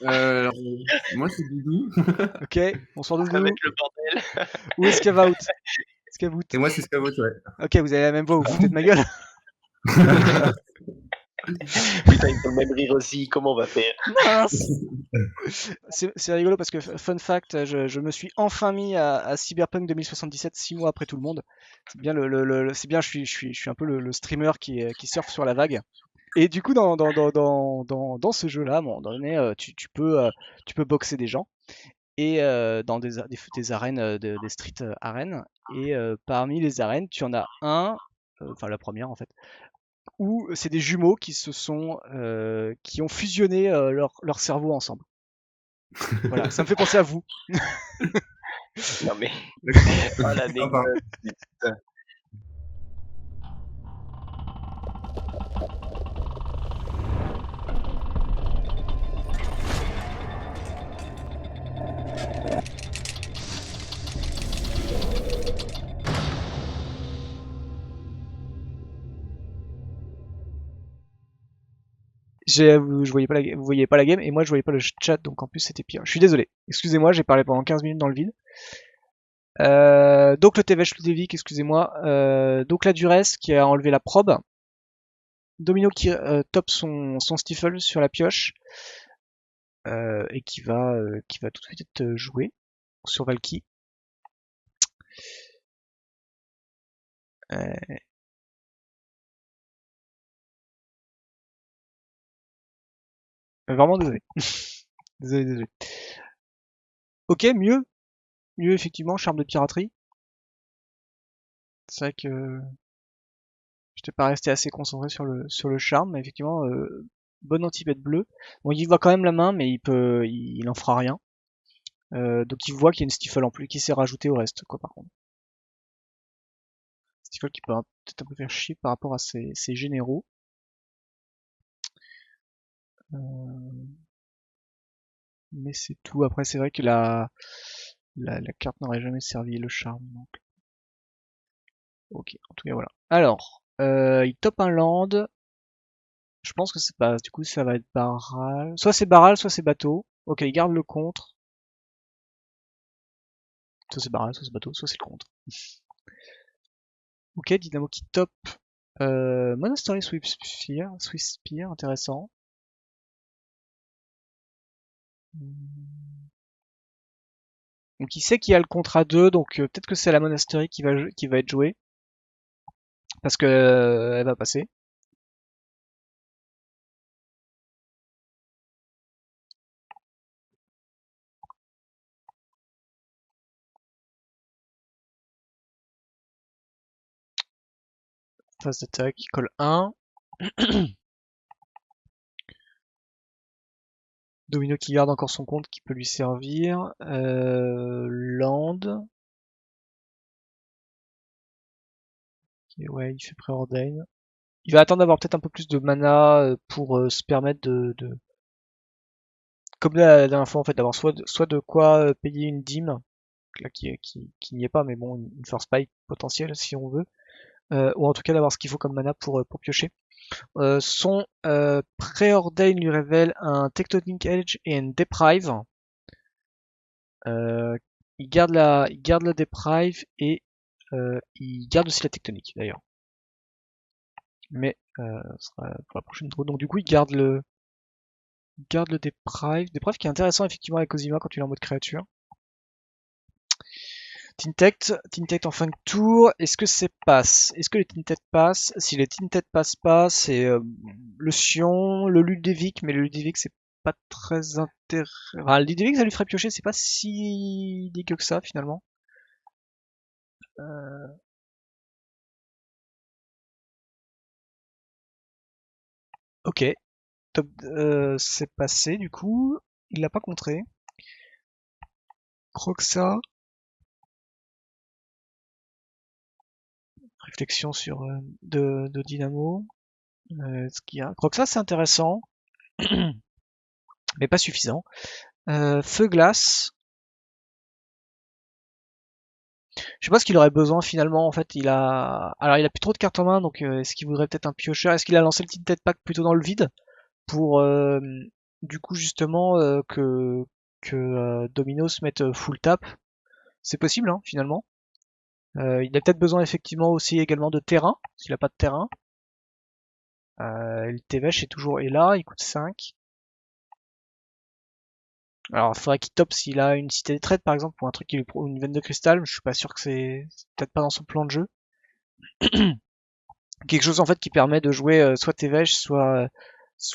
Alors, moi c'est Doudou. Ok, bonsoir Ça va Doudou. mettre le bordel. Où est Scavout? Scavout. Et moi c'est Scavout, ouais. Ok, vous avez la même voix, vous foutez de ma gueule. Putain, ils ont le même rire aussi, comment on va faire? Mince. C'est rigolo parce que, fun fact, je me suis enfin mis à Cyberpunk 2077 6 mois après tout le monde. C'est bien, c'est bien, je suis un peu le streamer qui surfe sur la vague. Et du coup, dans ce jeu-là, à un moment donné, tu peux boxer des gens et dans des arènes, des street arènes. Et parmi les arènes, tu en as un, enfin la première en fait, où c'est des jumeaux qui ont fusionné leur cerveau ensemble. Voilà, ça me fait penser à vous. Non mais, oh Sympa. l'anecdote, putain. Je voyais pas vous voyez pas la game et moi je voyais pas le chat, donc en plus c'était pire. Je suis désolé. Excusez-moi, j'ai parlé pendant 15 minutes dans le vide. Donc le TVH Ludovic, excusez-moi. Donc la Duresse qui a enlevé la probe. Domino qui top son stifle sur la pioche et qui va tout de suite être joué sur Valky. Vraiment désolé. Désolé. Ok, mieux effectivement, charme de piraterie. C'est vrai que j'étais pas resté assez concentré sur le charme, mais effectivement, bonne anti-bête bleue. Bon, il voit quand même la main, mais il en fera rien. Donc il voit qu'il y a une stifle en plus qui s'est rajoutée au reste, quoi, par contre. Stifle qui peut peut-être un peu faire chier par rapport à ses généraux. Mais c'est tout. Après, c'est vrai que la carte n'aurait jamais servi le charme. Donc. Ok, en tout cas, voilà. Alors, il top un land. Je pense que c'est pas. Du coup, ça va être barral. Soit c'est barral, soit c'est bateau. Ok, il garde le contre. Soit c'est barral, soit c'est bateau, soit c'est le contre. Ok, Dynamo qui top. Monastery Swift Spear, intéressant. Donc il sait qu'il y a le contre à 2, donc peut-être que c'est la Monastery qui va être jouée. Parce que elle va passer. Phase d'attaque, il colle 1. Domino qui garde encore son compte qui peut lui servir. Land. Et ouais, il fait préordain. Il va attendre d'avoir peut-être un peu plus de mana pour se permettre comme la dernière fois en fait, d'avoir soit de quoi payer une dîme, là qui n'y est pas, mais bon, une force spike potentielle si on veut, ou en tout cas d'avoir ce qu'il faut comme mana pour piocher. Son préordain lui révèle un Tectonic Edge et un Deprive. Il garde la Deprive et il garde aussi la Tectonique d'ailleurs. Mais ce sera pour la prochaine draw. Donc du coup il garde le Deprive. Deprive qui est intéressant effectivement avec Ozima quand tu es en mode créature. Tintect en fin de tour, est-ce que c'est passe? Est-ce que les Tinted passent? Si les Tinted passent pas, c'est le Sion, le Ludovic, mais le Ludovic c'est pas très intéressant. Enfin, le Ludovic ça lui ferait piocher, c'est pas si dégueu que ça finalement. Ok, top, c'est passé du coup, il l'a pas contré. Croxa, réflexion sur de Dynamo. Ce qu'il y a. Croxa c'est intéressant, mais pas suffisant. Feu glace. Je sais pas ce qu'il aurait besoin finalement. En fait, alors il a plus trop de cartes en main, donc est-ce qu'il voudrait peut-être un piocheur? Est-ce qu'il a lancé le Tinted Pack plutôt dans le vide pour du coup justement que Domino se mette full tap. C'est possible hein, finalement. Il a peut-être besoin effectivement aussi également de terrain, s'il a pas de terrain. Le T-Vech est là, il coûte 5. Alors il faudrait qu'il top s'il a une cité des trades par exemple, ou un truc qui lui une veine de cristal, je suis pas sûr que c'est peut-être pas dans son plan de jeu. Quelque chose en fait qui permet de jouer soit T-Vech, soit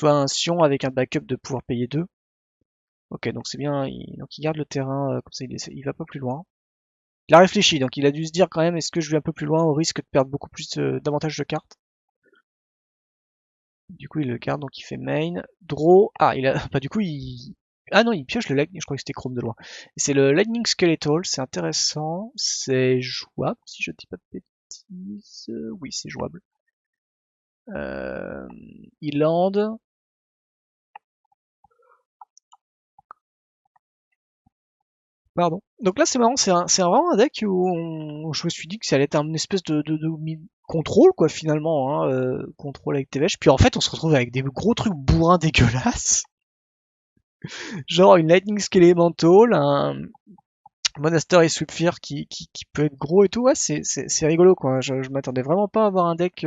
un Sion avec un backup de pouvoir payer 2. Ok, donc c'est bien, donc il garde le terrain, comme ça il va pas plus loin. Il a réfléchi, donc il a dû se dire quand même, est-ce que je vais un peu plus loin au risque de perdre beaucoup plus d'avantages de cartes. Du coup il le garde, donc il fait main, draw, ah il a, bah du coup il... Ah non il pioche le lightning, je crois que c'était Chrome de loin. C'est le Lightning Skeletal, c'est intéressant, c'est jouable si je dis pas de bêtises, oui c'est jouable. Il land, pardon. Donc là c'est marrant, c'est vraiment un deck où je me suis dit que ça allait être un espèce de contrôle quoi finalement, hein, contrôle avec TVH. Puis en fait on se retrouve avec des gros trucs bourrins dégueulasses. Genre une Lightning Skeletal, un Monastery Sweepfear qui peut être gros et tout, ouais c'est rigolo quoi. Je m'attendais vraiment pas à avoir un deck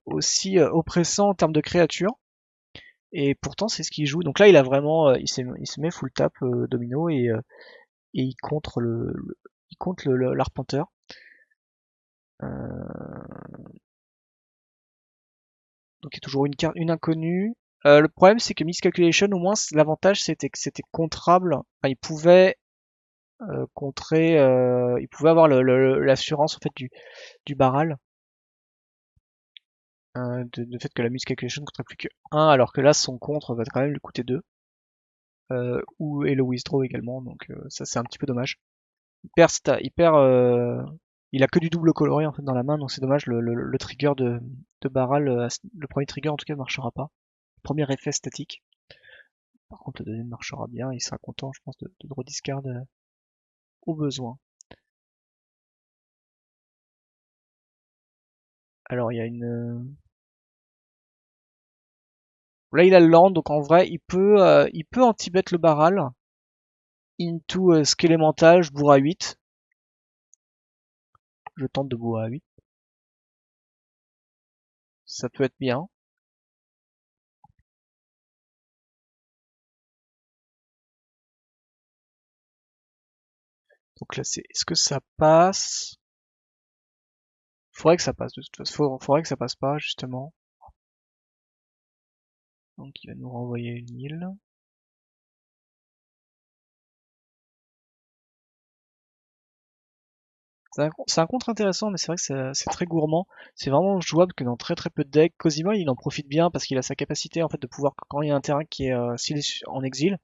aussi oppressant en termes de créatures. Et pourtant c'est ce qu'il joue. Donc là il a vraiment, il se met full tap domino et il contre il compte l'arpenteur. Donc il y a toujours une inconnue. Le problème c'est que Miscalculation au moins l'avantage c'était que c'était contrable. Enfin, il pouvait contrer, il pouvait avoir l'assurance en fait du barral. De fait que la Miscalculation ne coûterait plus que 1 alors que là son contre va quand même lui coûter 2. Et le withdraw également, donc ça c'est un petit peu dommage. Il a que du double coloré en fait dans la main, donc c'est dommage. Le trigger de Barral, le premier trigger en tout cas ne marchera pas. Le premier effet statique. Par contre le deuxième marchera bien, il sera content je pense de draw discard au besoin. Alors il y a une... Là il a le land, donc en vrai il peut anti-bet le Barral. Into Skelemental, je bourre à 8. Je tente de bourrer à 8. Ça peut être bien. Donc là c'est, est-ce que ça passe? Faudrait que ça passe de toute façon. Faudrait que ça passe pas justement. Donc il va nous renvoyer une île. C'est un contre intéressant, mais c'est vrai que c'est très gourmand. C'est vraiment jouable que dans très peu de decks. Cosima, il en profite bien parce qu'il a sa capacité en fait de pouvoir, quand il y a un terrain qui est s'il est en exil,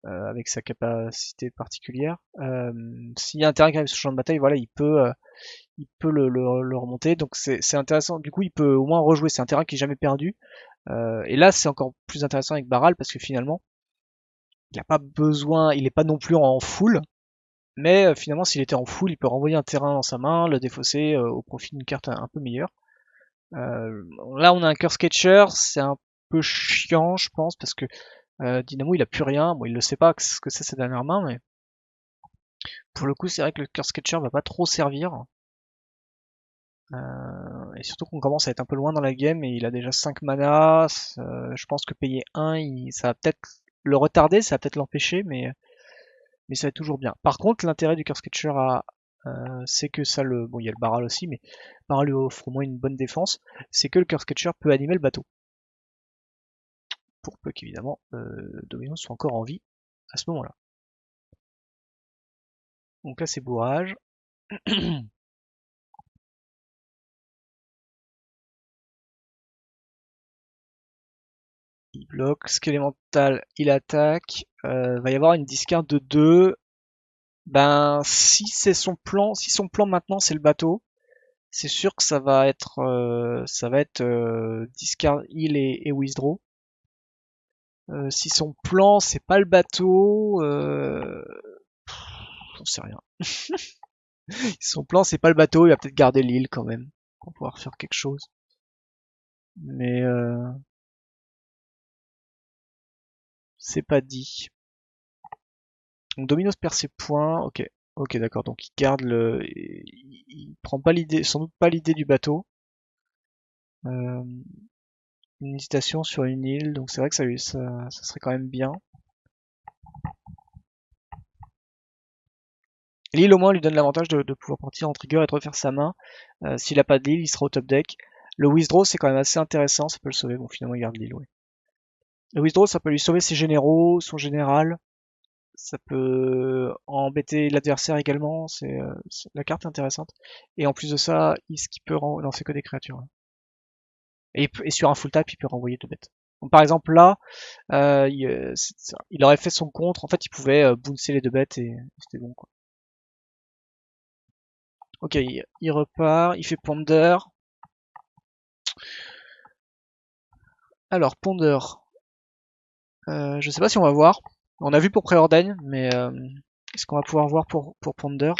avec sa capacité particulière, s'il y a un terrain qui arrive sur le champ de bataille, voilà, il peut le remonter. Donc c'est intéressant. Du coup, il peut au moins rejouer. C'est un terrain qui est jamais perdu. Et là, c'est encore plus intéressant avec Barral parce que finalement, il a pas besoin, il est pas non plus en full. Mais finalement, s'il était en full, il peut renvoyer un terrain dans sa main, le défausser au profit d'une carte un peu meilleure. Là, on a un Curse Catcher, c'est un peu chiant, je pense, parce que Dynamo, il a plus rien. Bon, il le sait pas ce que c'est sa dernière main, mais pour le coup, c'est vrai que le Curse Catcher va pas trop servir. Et surtout qu'on commence à être un peu loin dans la game et il a déjà 5 mana. Je pense que payer 1, ça va peut-être le retarder, ça va peut-être l'empêcher, mais ça va être toujours bien. Par contre, l'intérêt du Curse Catcher c'est que ça le... Bon, il y a le Barral aussi, mais Barral lui offre au moins une bonne défense. C'est que le Curse Catcher peut animer le bateau. Pour peu qu'évidemment, Domino soit encore en vie à ce moment-là. Donc là, c'est bourrage. Il bloque. Skélémental, il attaque. Va y avoir une discard de 2. Ben, si son plan maintenant c'est le bateau, c'est sûr que ça va être discard heal et withdraw. Si son plan c'est pas le bateau, j'en sais rien. Si son plan c'est pas le bateau, il va peut-être garder l'île quand même pour pouvoir faire quelque chose. Mais c'est pas dit. Donc Dominos perd ses points, ok. Ok, d'accord, donc il garde il prend pas l'idée, sans doute pas l'idée du bateau. Une hésitation sur une île, donc c'est vrai que ça serait quand même bien. L'île au moins lui donne l'avantage de pouvoir partir en trigger et de refaire sa main. S'il a pas de l'île, il sera au top deck. Le withdraw c'est quand même assez intéressant, ça peut le sauver. Bon finalement il garde l'île, ouais. Le withdraw ça peut lui sauver ses généraux, son général. Ça peut embêter l'adversaire également, la carte est intéressante. Et en plus de ça, il peut non c'est que des créatures. Hein. Et sur un full tap, il peut renvoyer 2 bêtes. Donc, par exemple là, il aurait fait son contre, en fait il pouvait bouncer les 2 bêtes et c'était bon quoi. Ok, il repart, il fait Ponder. Alors Ponder, je sais pas si on va voir. On a vu pour Préordain, mais est-ce qu'on va pouvoir voir pour Ponder?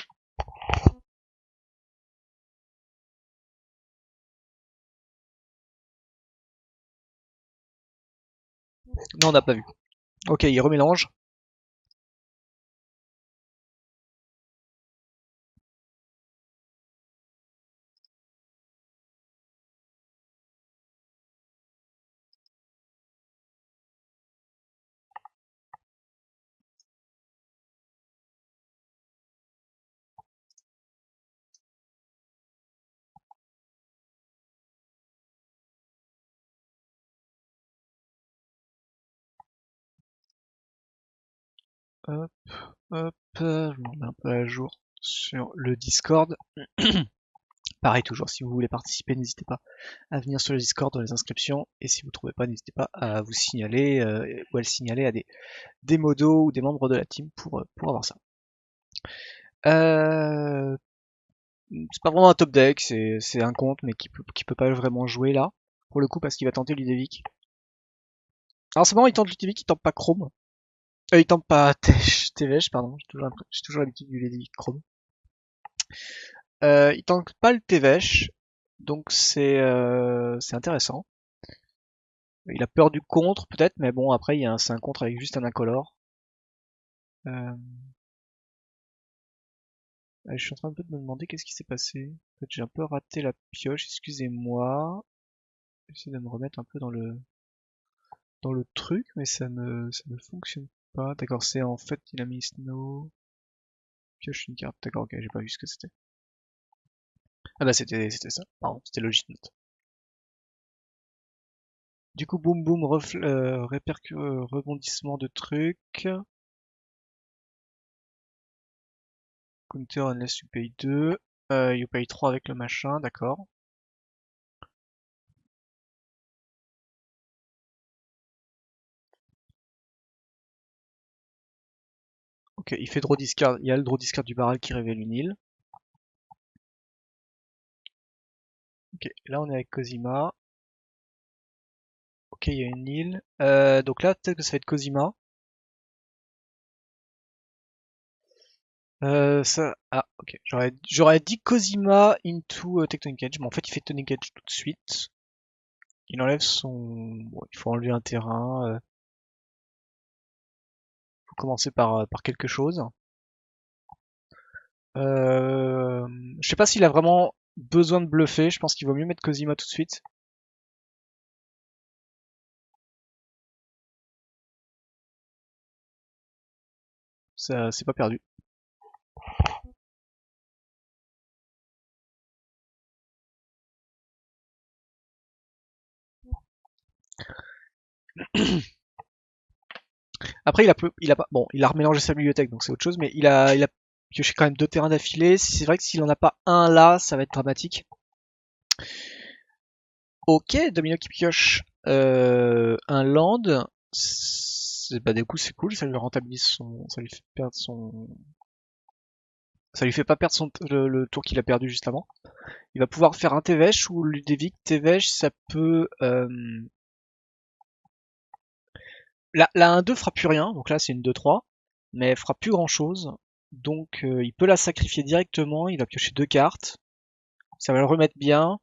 Non, on n'a pas vu. Ok, il remélange. Hop, hop, je me remets un peu à jour sur le Discord. Pareil toujours, si vous voulez participer, n'hésitez pas à venir sur le Discord dans les inscriptions. Et si vous ne trouvez pas, n'hésitez pas à vous signaler ou à le signaler à des modos ou des membres de la team pour avoir ça. C'est pas vraiment un top deck, c'est un compte, mais qui peut pas vraiment jouer là, pour le coup, parce qu'il va tenter Ludovic. Alors c'est marrant, il tente Ludovic, il tente pas Chrome. Il tente pas Tevesh, pardon, j'ai toujours l'habitude du Ludovic Chrome. Il tente pas le Tevesh, donc c'est intéressant. Il a peur du contre peut-être, mais bon après c'est un contre avec juste un incolore. Je suis en train un peu de me demander qu'est-ce qui s'est passé. En fait, j'ai un peu raté la pioche, excusez-moi. J'essaie de me remettre un peu dans le truc, mais ça ne fonctionne pas. D'accord, c'est en fait il a mis Snow. Pioche une carte, d'accord, ok, j'ai pas vu ce que c'était. Ah bah c'était ça, pardon, c'était Logit Note. Du coup, boum boum, rebondissement de trucs. Counter unless you pay 2. You pay 3 avec le machin, d'accord. Ok, il fait draw discard. Il y a le draw discard du barrel qui révèle une île. Ok, là on est avec Cosima. Ok, il y a une île. Donc là, peut-être que ça va être Cosima. Ok. J'aurais dit Cosima into Tectonic Edge, mais en fait il fait Tectonic Edge tout de suite. Il enlève son... Bon, il faut enlever un terrain. Faut commencer par quelque chose. Je sais pas s'il a vraiment besoin de bluffer. Je pense qu'il vaut mieux mettre Cosima tout de suite. Ça, c'est pas perdu. Après, il a remélangé sa bibliothèque, donc c'est autre chose, mais il a pioché quand même 2 terrains d'affilée. C'est vrai que s'il en a pas un là, ça va être dramatique. Ok, Domino qui pioche un land. Bah, du coup, c'est cool, ça lui rentabilise ça lui fait perdre ça lui fait pas perdre le tour qu'il a perdu juste avant. Il va pouvoir faire un Tevesh ou Ludovic. Tevesh, ça peut, la 1-2 fera plus rien, donc là c'est une 2-3, mais elle fera plus grand chose. Donc il peut la sacrifier directement, il va piocher 2 cartes, ça va le remettre bien.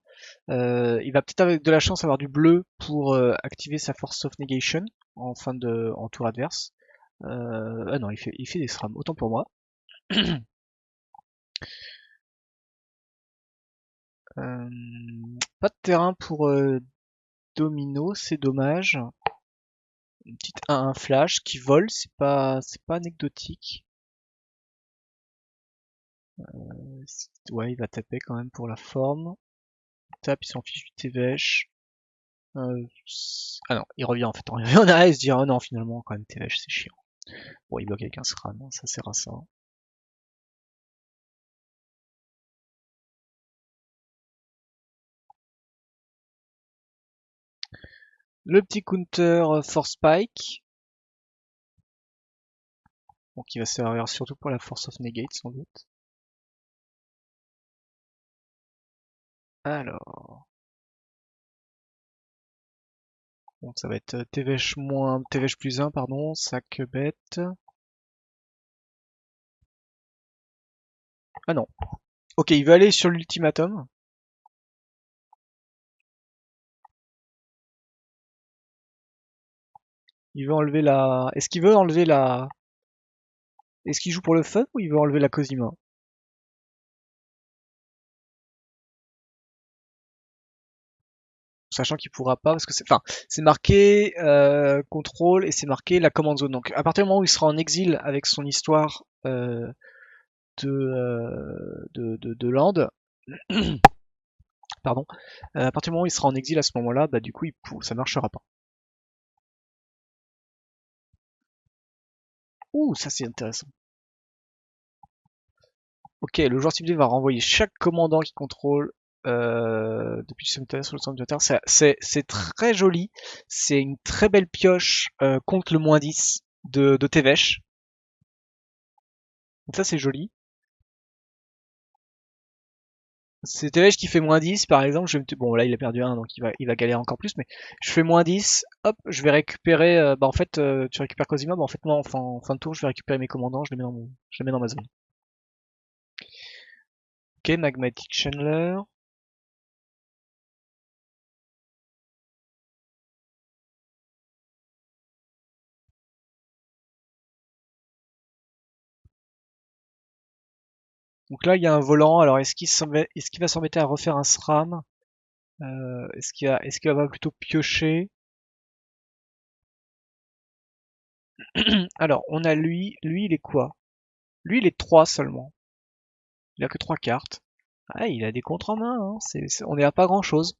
Il va peut-être avec de la chance avoir du bleu pour activer sa Force of Negation. en tour adverse. Ah non, il fait des SRAM, autant pour moi. Pas de terrain pour Domino, c'est dommage. Une petite 1-1 flash qui vole, c'est pas anecdotique. Ouais, il va taper quand même pour la forme. Il tape, il s'en fiche du TVH. Ah non, il revient en fait. Il revient en arrière, il se dit ah non finalement quand même TVH c'est chiant. Bon, il bloque avec un SRAM, hein, ça sert à ça. Le petit counter Force Spike. Donc il va servir surtout pour la Force of Negate sans doute. Alors. Donc ça va être TVH moins TVH plus 1 pardon, sac bête. Ah non. Ok, il veut aller sur l'ultimatum. Il veut enlever la. Est-ce qu'il veut enlever la. Est-ce qu'il joue pour le fun ou il veut enlever la Cosima? Sachant qu'il pourra pas parce que c'est marqué contrôle et c'est marqué la command zone. Donc à partir du moment où il sera en exil avec son histoire de land, pardon, à partir du moment où il sera en exil à ce moment-là, bah du coup ça marchera pas. Ouh, ça c'est intéressant. Ok, le joueur ciblé va renvoyer chaque commandant qui contrôle depuis le cimetière sur le centre de terre. C'est très joli. C'est une très belle pioche contre le -10 de Tevesh. Donc ça c'est joli. C'est Tevesh qui fait -10 par exemple. Bon là il a perdu 1 donc il va galérer encore plus. Mais je fais -10, hop, je vais récupérer. Bah en fait tu récupères Cosima. Bah en fait moi en fin de tour je vais récupérer mes commandants. Je les mets dans ma zone. Ok, Magmatic Chandler. Donc là, il y a un volant. Alors, est-ce qu'il va s'embêter à refaire un SRAM? Est-ce qu'il va plutôt piocher? Alors, on a lui. Lui, il est quoi? Lui, il est 3 seulement. Il a que 3 cartes. Ah, il a des contres en main, hein. On est à pas grand-chose.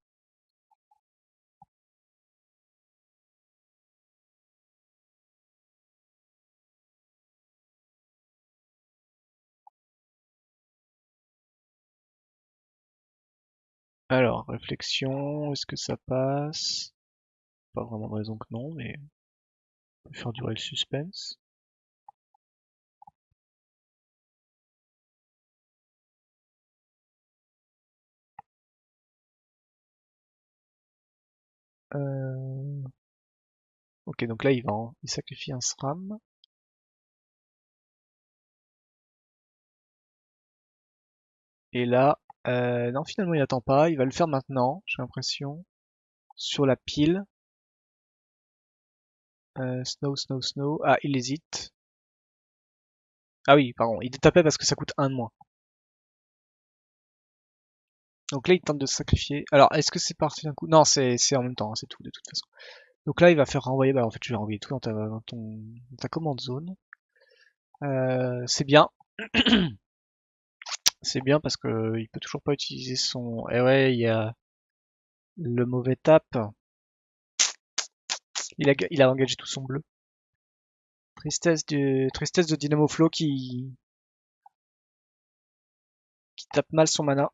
Alors, réflexion, est-ce que ça passe? Pas vraiment de raison que non, mais on peut faire durer le suspense. Ok, donc là, il sacrifie un SRAM. Et là, non, finalement, il attend pas. Il va le faire maintenant, j'ai l'impression. Sur la pile. Snow. Ah, il hésite. Ah oui, pardon, il tapait parce que ça coûte 1 de moins. Donc là, il tente de se sacrifier. Alors, est-ce que c'est parti d'un coup? Non, c'est en même temps, hein, c'est tout, de toute façon. Donc là, il va faire renvoyer. Bah, en fait, je vais renvoyer tout dans ta commande zone. C'est bien. C'est bien parce que il peut toujours pas utiliser son. Eh ouais, il y a le mauvais tape. Il a engagé tout son bleu. Tristesse de Dynamo Flow qui tape mal son mana.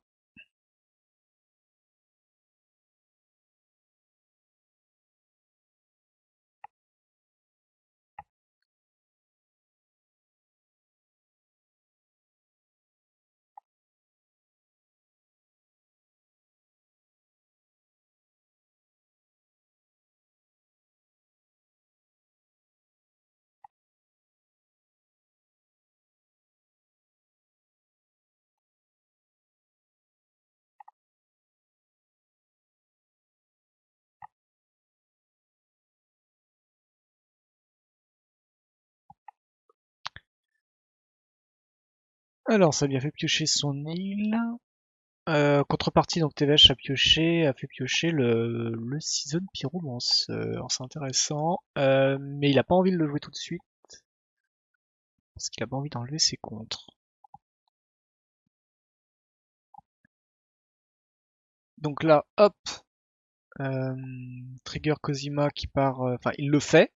Alors, ça lui a fait piocher son île. Contrepartie, donc TVH a fait piocher le Season Pyromance. Alors, c'est intéressant. Mais il a pas envie de le jouer tout de suite. Parce qu'il a pas envie d'enlever ses contres. Donc là, hop, Trigger Cosima qui part, enfin il le fait,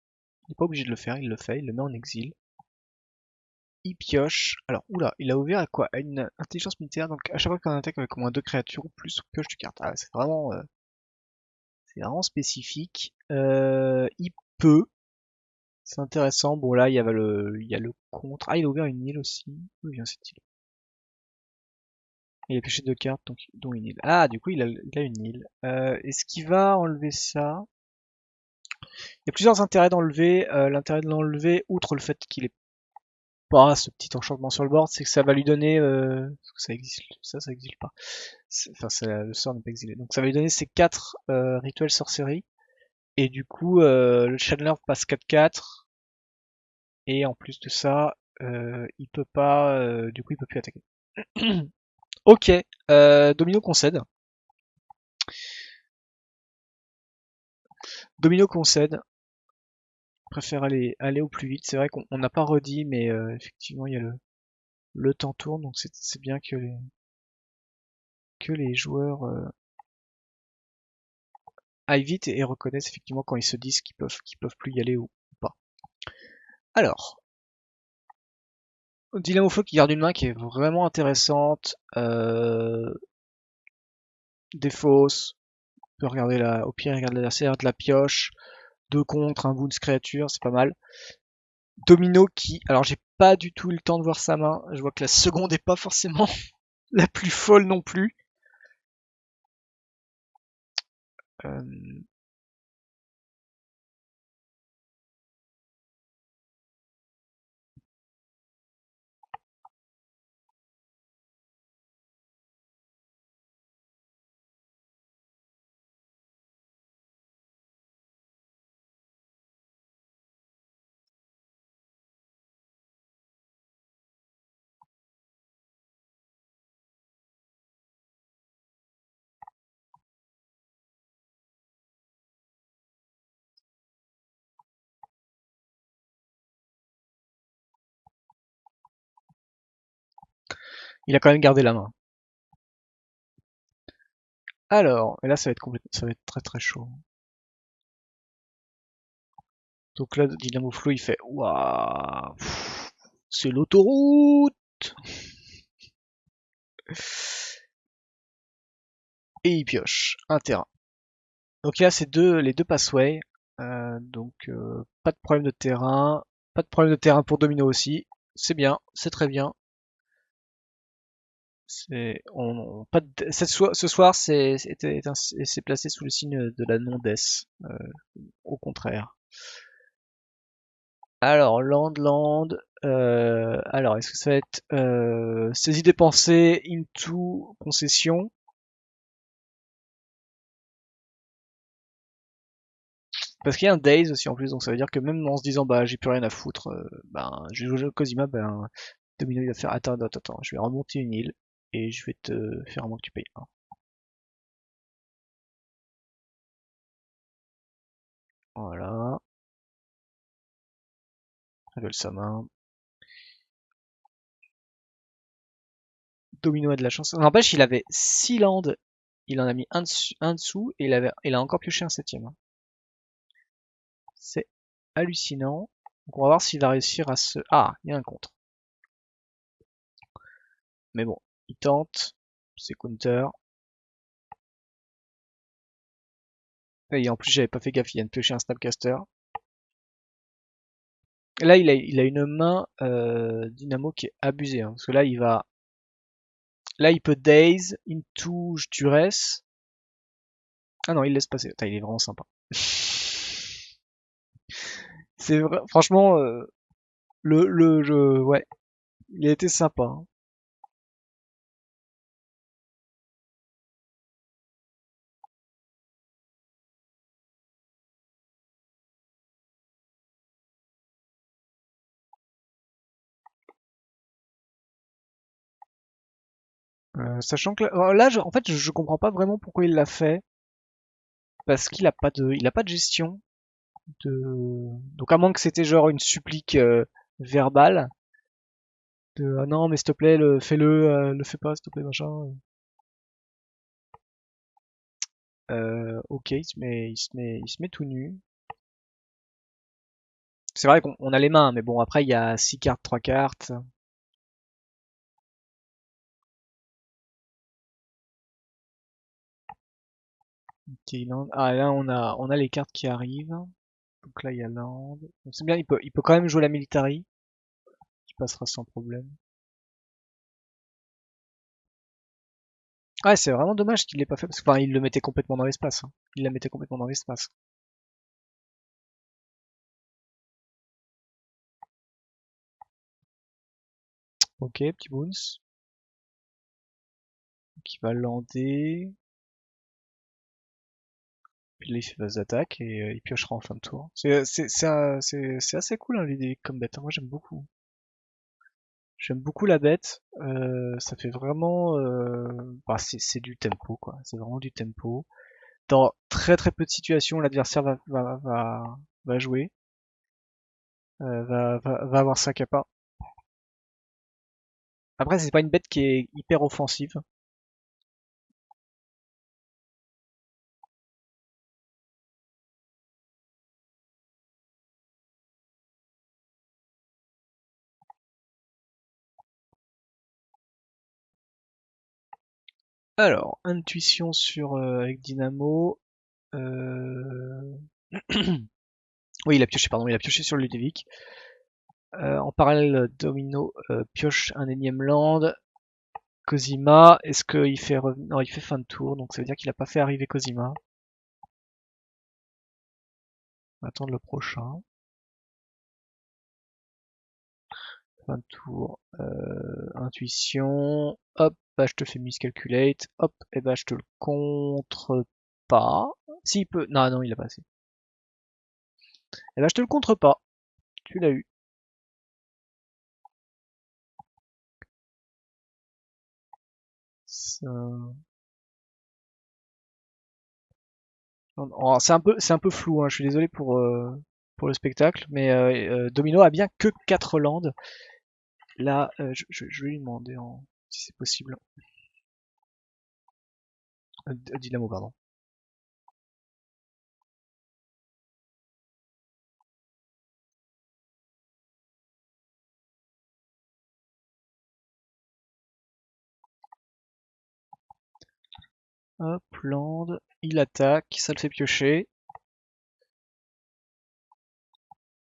il n'est pas obligé de le faire, il le fait, il le met en exil. Il pioche, alors oula, il a ouvert à quoi? À une intelligence militaire, donc à chaque fois qu'on attaque avec au moins 2 créatures ou plus, on pioche du carte. Ah, c'est vraiment spécifique. Il peut, c'est intéressant, bon là il y a le contre, ah il a ouvert une île aussi, d'où vient cette île? Il a pioché 2 cartes, donc, dont une île. Ah, du coup il a une île. Est-ce qu'il va enlever ça? Il y a plusieurs intérêts d'enlever. L'intérêt de l'enlever, outre le fait qu'il ait pas ce petit enchantement sur le board, c'est que ça va lui donner. Ça existe, ça existe pas. Enfin, le sort n'est pas exilé. Donc ça va lui donner ces 4 rituels sorcerie. Et du coup, le Chandler passe 4-4. Et en plus de ça, il peut pas. Du coup, il peut plus attaquer. Ok, Domino concède. Domino concède. Préfère aller au plus vite. C'est vrai qu'on n'a pas redit, mais effectivement, il y a le temps tourne, donc c'est bien que les joueurs aillent vite et reconnaissent effectivement quand ils se disent qu'ils peuvent plus y aller ou pas. Alors, Dynamo Flow qui garde une main qui est vraiment intéressante. Des fausses, on peut regarder au pire, il regarde l'adversaire, de la pioche, 2 contre, un wounds créature, c'est pas mal. Domino qui, alors j'ai pas du tout eu le temps de voir sa main, je vois que la seconde est pas forcément la plus folle non plus. Euh, il a quand même gardé la main. Alors, et là ça va être très très chaud. Donc là, Dynamo Flow, il fait waouh, c'est l'autoroute. Et il pioche un terrain. Donc là, c'est les deux passways. Donc pas de problème de terrain, pas de problème de terrain pour Domino aussi. C'est bien, c'est très bien. Ce soir, c'est placé sous le signe de la non-death. Au contraire. Alors, land. Alors, est-ce que ça va être saisie dépensée into concession? Parce qu'il y a un days aussi en plus, donc ça veut dire que même en se disant bah j'ai plus rien à foutre, ben je vais jouer au Cosima, ben Domino il va faire attends, je vais remonter une île et je vais te faire un moins que tu payes un. Voilà, révèle sa main. Domino a de la chance. N'empêche, il avait 6 landes, il en a mis un dessous et il a encore pioché un septième. C'est hallucinant. Donc on va voir s'il va réussir à se. Ah, il y a un contre. Mais bon, il tente. C'est counter. Et en plus, j'avais pas fait gaffe, il vient de piocher un Snapcaster. Là, il a une main Dynamo qui est abusée. Hein, parce que là, Là, il peut Daze, Into Duress. Ah non, il laisse passer. Putain, il est vraiment sympa. C'est vrai, franchement, le jeu, ouais, il a été sympa. Hein. Sachant que en fait, je comprends pas vraiment pourquoi il l'a fait, parce qu'il a pas de gestion de. Donc à moins que c'était genre une supplique verbale de ah non mais s'il te plaît fais-le, le fais pas s'il te plaît machin. Ok, il se met tout nu. C'est vrai qu'on a les mains, mais bon après il y a 6 cartes, 3 cartes. Ok, ah là on a les cartes qui arrivent. Donc là il y a Land. Donc c'est bien, il peut quand même jouer la Military, qui passera sans problème. Ouais, c'est vraiment dommage qu'il l'ait pas fait parce que enfin, il le mettait complètement dans l'espace, hein. Il la mettait complètement dans l'espace. Ok, petit bounce. Qui va lander. Puis là, il fait phase d'attaque et il piochera en fin de tour. C'est assez cool hein, l'idée comme bête, hein. Moi, j'aime beaucoup. J'aime beaucoup la bête. Ça fait vraiment. Bah, c'est du tempo, quoi. C'est vraiment du tempo. Dans très très peu de situations, l'adversaire va jouer. Va avoir sa capa. Après, c'est pas une bête qui est hyper offensive. Alors, intuition sur avec Dynamo. Euh... Oui, il a pioché, pardon, il a pioché sur Ludovic. En parallèle, Domino pioche un énième land. Cosima, est-ce qu'il fait revenir... Non, il fait fin de tour, donc ça veut dire qu'il a pas fait arriver Cosima. On va attendre le prochain. Fin de tour. Intuition. Hop, bah je te fais miscalculate. Hop, et bah je te le contre pas. S'il peut. Non, non, il a pas assez. Et bah je te le contre pas. Tu l'as eu. C'est un peu flou, hein. Je suis désolé pour le spectacle, mais Domino a bien que 4 landes. Là, je vais lui demander si c'est possible. Dynamo, pardon. Hop, land, il attaque, ça le fait piocher.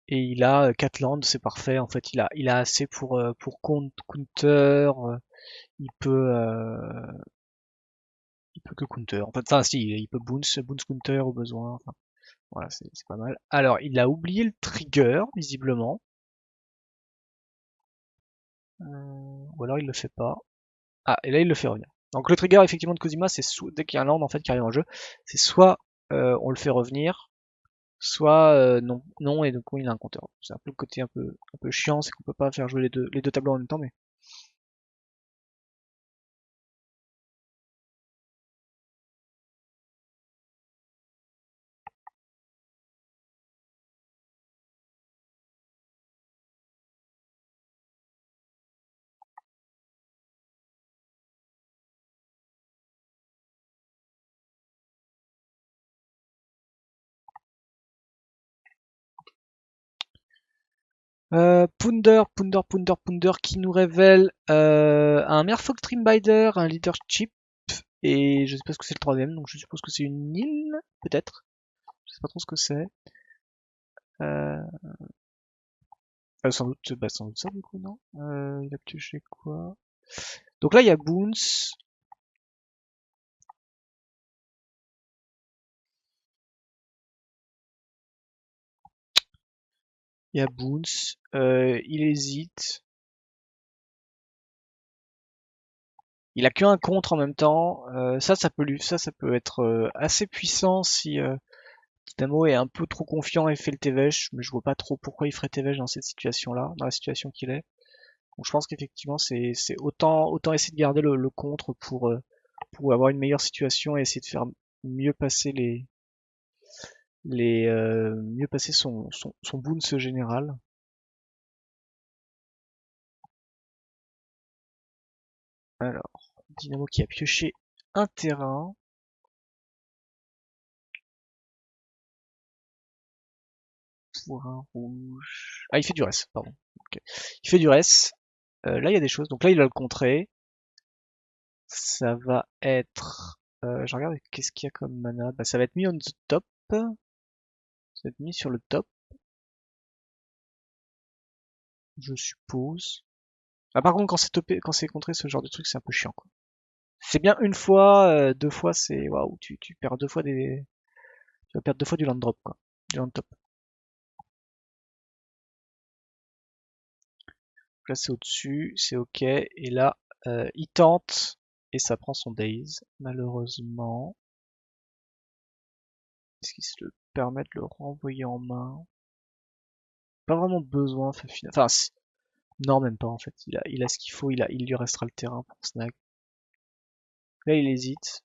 Et il a 4 landes, c'est parfait. En fait, il a assez pour counter. Il peut que counter. En fait, enfin, si, il peut bounce counter au besoin. Enfin, voilà, c'est pas mal. Alors, il a oublié le trigger, visiblement. Ou alors il le fait pas. Ah, et là il le fait revenir. Donc le trigger effectivement de Cosima, c'est dès qu'il y a un land en fait qui arrive en jeu, c'est soit on le fait revenir, soit non, non et donc il a un compteur. C'est un peu le côté un peu chiant, c'est qu'on peut pas faire jouer les deux tableaux en même temps, mais Pounder qui nous révèle un Merfolk Dreambinder, un Leadership et je sais pas ce que c'est le troisième, donc je suppose que c'est une île peut-être. Je sais pas trop ce que c'est. Euh, sans doute ça du coup, non? Il a pioché quoi? Donc là, il y a Boons. Il y a Boons. Il hésite. Il a qu'un contre en même temps. Ça peut être assez puissant si Dynamo est un peu trop confiant et fait le Tevesh. Mais je vois pas trop pourquoi il ferait Tevesh dans cette situation-là, dans la situation qu'il est. Donc je pense qu'effectivement c'est autant essayer de garder le contre pour avoir une meilleure situation et essayer de faire mieux passer mieux passer son bounce général. Alors, Dynamo qui a pioché un terrain. Pour un rouge. Ah, il fait du res, pardon. Ok. Il fait du res. Là, il y a des choses. Donc là, il a le contré. Ça va être. Je regarde qu'est-ce qu'il y a comme mana. Bah, ça va être mis on the top. Ça va être mis sur le top. Je suppose. Ah, par contre, quand c'est contré, ce genre de truc, c'est un peu chiant, quoi. C'est bien une fois, deux fois, c'est waouh, tu perds deux fois tu vas perdre deux fois du land drop, quoi. Du land top. Là, c'est au-dessus, c'est ok. Et là, il tente et ça prend son daze, malheureusement. Est-ce qu'il se le permet de le renvoyer en main? Pas vraiment besoin, enfin, non, même pas en fait. Il a ce qu'il faut, il lui restera le terrain pour snag. Là, il hésite.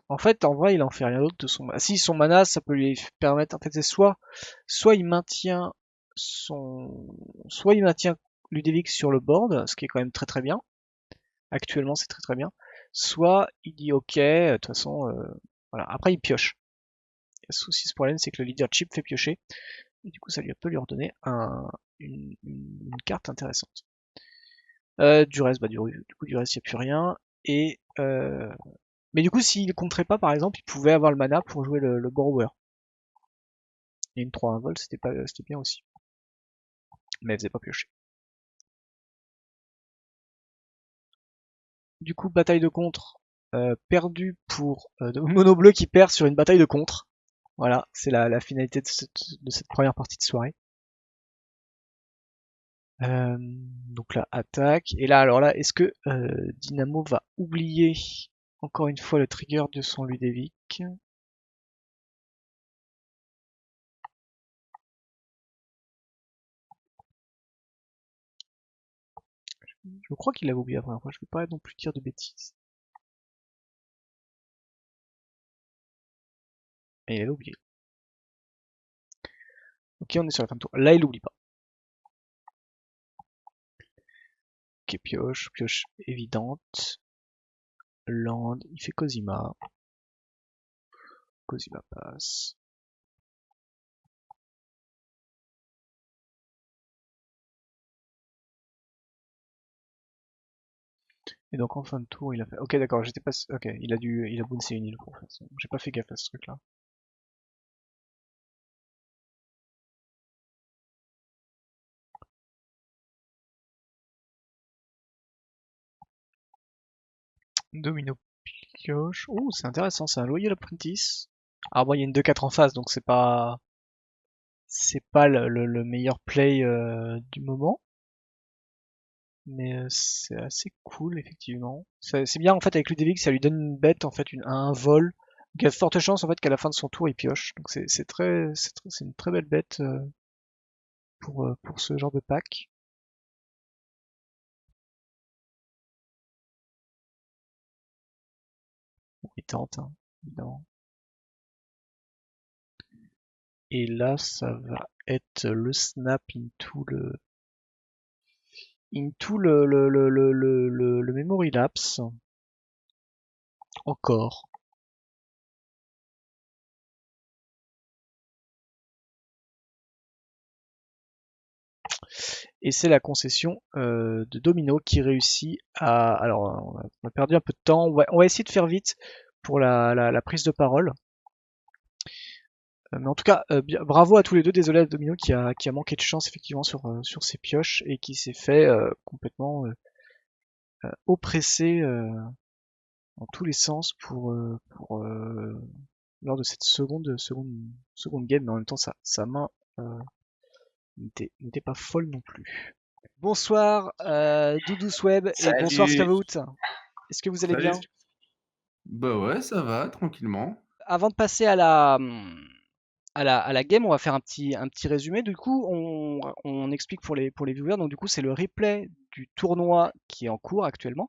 En fait, en vrai, il en fait rien d'autre de son mana. Si, son mana, ça peut lui permettre. En fait, c'est soit il maintient soit il maintient Ludovic sur le board, ce qui est quand même très très bien. Actuellement, c'est très très bien. Soit il dit ok, de toute façon, voilà. Après, il pioche. Le souci, ce problème, c'est que le leader chip fait piocher. Et du coup, ça lui peut lui redonner une carte intéressante. Du reste, bah, du coup, du reste, il n'y a plus rien. Et mais du coup, s'il compterait pas, par exemple, il pouvait avoir le mana pour jouer le borrower. Et une 3-1 vol, c'était bien aussi. Mais elle faisait pas piocher. Du coup, bataille de contre perdue pour Mono Bleu qui perd sur une bataille de contre. Voilà, c'est la finalité de cette première partie de soirée. Donc là, attaque. Et là, alors là, est-ce que Dynamo va oublier encore une fois le trigger de son Ludovic? Je crois qu'il l'avait oublié la première fois, je vais pas non plus dire de bêtises. Et il avait oublié. Ok, on est sur la fin de tour. Là, il oublie pas. Ok, pioche évidente. Land, il fait Cosima. Cosima passe. Et donc en fin de tour, il a fait. Ok, d'accord, j'étais pas. Ok, il a bouncé une île pour faire ça. J'ai pas fait gaffe à ce truc-là. Domino pioche. Oh, c'est intéressant, c'est un Loyal Apprentice. Alors bon, il y a une 2-4 en face, donc c'est pas le meilleur play du moment. Mais c'est assez cool, effectivement. C'est bien, en fait, avec Ludovic, ça lui donne une bête, en fait, un vol. Donc il y a de fortes chances, en fait, qu'à la fin de son tour, il pioche. Donc c'est une très belle bête pour ce genre de pack. Bon, il tente, hein, évidemment. Et là, ça va être le snap into le memory lapse. Encore. Et c'est la concession de Domino qui réussit à... Alors, on a perdu un peu de temps. On va essayer de faire vite pour la prise de parole. Mais en tout cas, bravo à tous les deux. Désolé à Domino qui a manqué de chance effectivement sur ses pioches et qui s'est fait complètement oppresser dans tous les sens lors de cette seconde game. Mais en même temps, sa main n'était pas folle non plus. Bonsoir Doudous Web et Salut. bonsoir Scavout. Est-ce que vous allez bien? Salut. Bah ouais, ça va, tranquillement. Avant de passer à la game, on va faire un petit résumé. Du coup, on explique pour les viewers. Donc, du coup, c'est le replay du tournoi qui est en cours actuellement.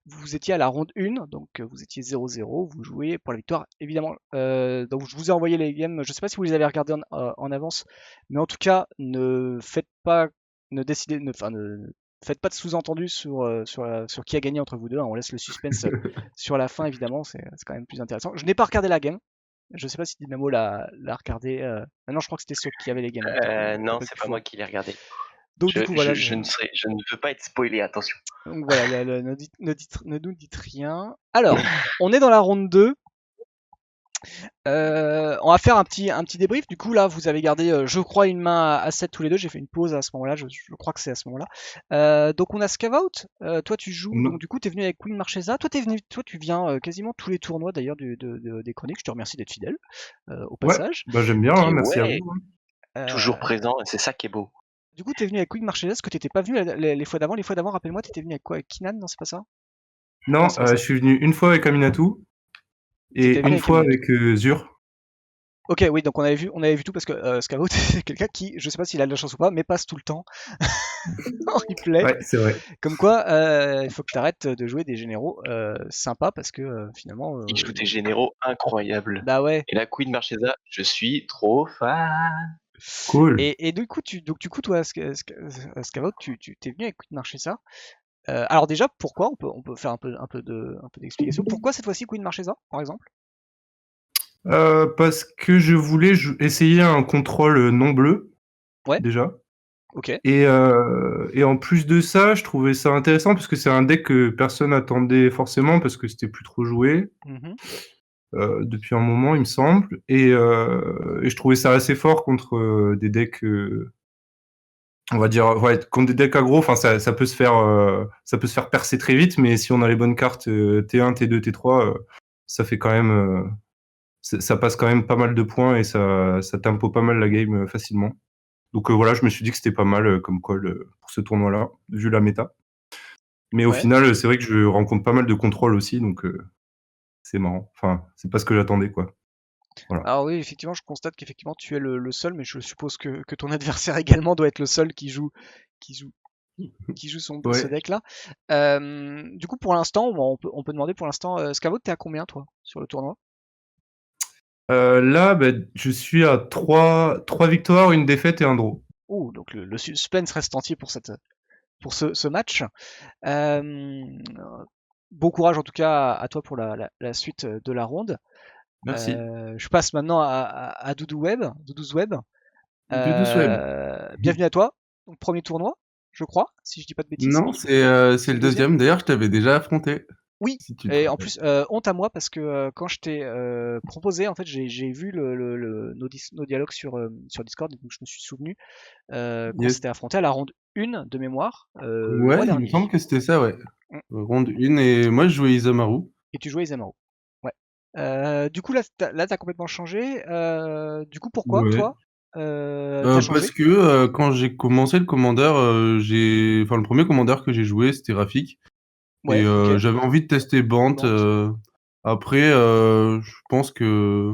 Vous étiez à la ronde 1, donc vous étiez 0-0, vous jouez pour la victoire, évidemment. Donc, je vous ai envoyé les games. Je ne sais pas si vous les avez regardés en avance, mais en tout cas, ne faites pas, ne décidez, enfin, ne faites pas de sous-entendu sur qui a gagné entre vous deux, hein. On laisse le suspense sur la fin, évidemment. C'est quand même plus intéressant. Je n'ai pas regardé la game. Je sais pas si Dynamo l'a regardé. Non, je crois que c'était Soap qui avait les games. Je me Non, rappelle c'est plus pas moi fort. qui l'ai regardé. Donc du coup voilà, Je ne veux pas être spoilé, attention. donc, voilà, ne nous dites rien. Alors, on est dans la ronde 2. On va faire un petit débrief. Du coup là, vous avez gardé, je crois, une main à 7 tous les deux. J'ai fait une pause à ce moment-là. Je crois que c'est à ce moment-là. Donc on a Scavout. Toi tu joues. Non. Donc du coup t'es venu avec Queen Marchesa. Toi tu viens quasiment tous les tournois d'ailleurs des chroniques. Je te remercie d'être fidèle au Ouais, passage. bah j'aime bien, hein, Et merci à ouais, vous. Hein. toujours Euh, présent, et c'est ça qui est beau. Du coup, t'es venu avec Quick Marchesa, que t'étais pas venu les fois d'avant. Les fois d'avant, rappelle-moi, t'étais venu avec quoi? Avec Kinan? Non, c'est pas ça? Non, Non, c'est pas je ça. suis venu une fois avec Aminatou T'étais et venu une avec fois Aminatou. avec Zur. Ok, oui, donc on avait vu tout parce que Scavout, c'est quelqu'un qui, je sais pas s'il a de la chance ou pas, mais passe tout le temps en replay. Ouais, c'est vrai. Comme quoi, il faut que t'arrêtes de jouer des généraux sympas parce que finalement, Il joue des généraux incroyables. bah ouais. Et la Queen Marchesa, je suis trop fan. Cool. Et du coup, toi, Scavout, tu t'es venu avec Quick Marchesa. Alors déjà, pourquoi? On peut faire un peu d'explication. Pourquoi cette fois-ci Queen Marchesa, par exemple? Parce que je voulais essayer un contrôle non bleu, Ouais, déjà. ok. Et en plus de ça, je trouvais ça intéressant parce que c'est un deck que personne attendait forcément parce que c'était plus trop joué Mhm. depuis un moment, il me semble. Et je trouvais ça assez fort contre des decks, on va dire, ouais, contre des decks aggro. Enfin, ça peut se faire percer très vite, mais si on a les bonnes cartes T1, T2, T3, ça fait quand même, ça passe quand même pas mal de points et ça tempo pas mal la game facilement. Donc voilà, je me suis dit que c'était pas mal comme call pour ce tournoi-là, vu la méta. Mais au Ouais. final, c'est vrai que je rencontre pas mal de contrôles aussi, donc c'est marrant. Enfin, c'est pas ce que j'attendais, quoi. Voilà. Alors oui, effectivement, je constate qu'effectivement tu es le seul, mais je suppose que ton adversaire également doit être le seul qui joue, qui joue ce Ouais. deck-là. Du coup, pour l'instant, bon, on peut demander pour l'instant, Scavo, t'es à combien toi sur le tournoi? Là, bah, je suis à 3 victoires, une défaite et un draw. Ouh, donc le suspense reste entier pour ce match. Euh, Bon courage en tout cas à toi pour la suite de la ronde. Merci. Je passe maintenant à Doudou's Web. Doudou Sweb. Bienvenue à toi. Donc, premier tournoi, je crois, si je dis pas de bêtises. Non, c'est C'est le le deuxième? deuxième. D'ailleurs, je t'avais déjà affronté, Oui. si tu te Et en rappelles. plus, honte à moi parce que quand je t'ai proposé, en fait, j'ai vu nos dialogues sur Discord, et donc je me suis souvenu qu'on Yes. s'était affronté à la ronde 1 de mémoire le mois Ouais, il me dernier. semble que c'était ça, ouais. Mm. Ronde 1, et moi, je jouais Isamaru. Et tu jouais Izamaru. Ouais. Du coup, là, t'as complètement changé. Du coup, pourquoi, Ouais. toi, t'as Parce changé? que quand j'ai commencé le commandeur, enfin, le premier commandeur que j'ai joué, c'était Rafik. Et Ouais, ok. j'avais envie de tester Bant. Bant. Après, je pense que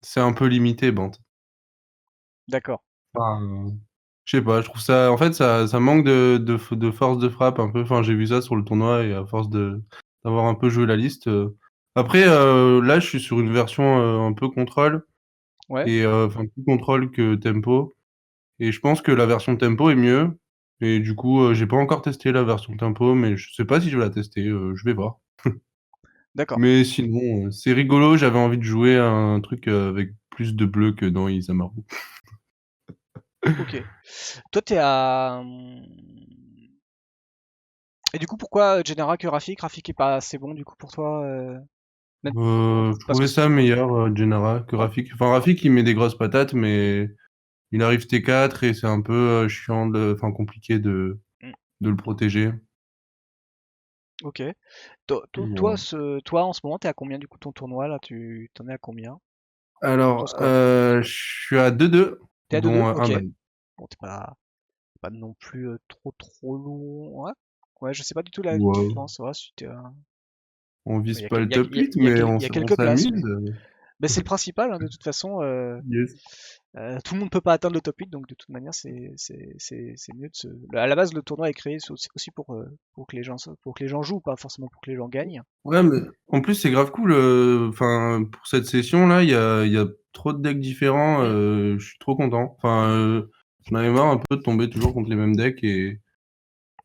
c'est un peu limité, Bant. D'accord. Enfin, je sais pas, je trouve ça, en fait, ça manque de force de frappe un peu. Enfin, j'ai vu ça sur le tournoi et à force d'avoir un peu joué la liste. Après, là, je suis sur une version un peu contrôle Ouais. et enfin plus contrôle que tempo. Et je pense que la version tempo est mieux. Et du coup, j'ai pas encore testé la version tempo, mais je sais pas si je vais la tester. Je vais voir. D'accord. Mais sinon, c'est rigolo. J'avais envie de jouer à un truc avec plus de bleu que dans Isamaru. Ok. Toi, t'es à. Et du coup, pourquoi Genera que Rafik? Rafik est pas assez bon du coup pour toi même... Je Parce que. trouvais ça meilleur, Genara, que Ouais. Rafik. Enfin, Rafik, il met des grosses patates, mais il arrive T4 et c'est un peu chiant, enfin compliqué Mm. de le protéger. Ok. Voilà. Toi, en ce moment, t'es à combien du coup ton tournoi là? Tu t'en es à combien? Ton Alors, score? je suis à 2-2, T'es à 2-2? dont un Ok. ban. Bon, t'es pas non plus trop long. Ouais. Ouais, je sais pas du tout là où tu te Ouais. lances. Ouais, si t'es à- On Il vise y a, pas le il y a- top il y a- 8, il y a mais quel- on il y a on quelques places, s'amuse. Mais c'est le principal, hein, de toute façon. Yes. Tout le monde peut pas atteindre le top 8, donc de toute manière, c'est mieux de se. À la base, le tournoi est créé aussi pour que les gens jouent, pas forcément pour que les gens gagnent. Ouais, mais en plus, c'est grave cool. Enfin, pour cette session-là, il y a trop de decks différents. Je suis trop content. Enfin, j'en avais marre un peu de tomber toujours contre les mêmes decks.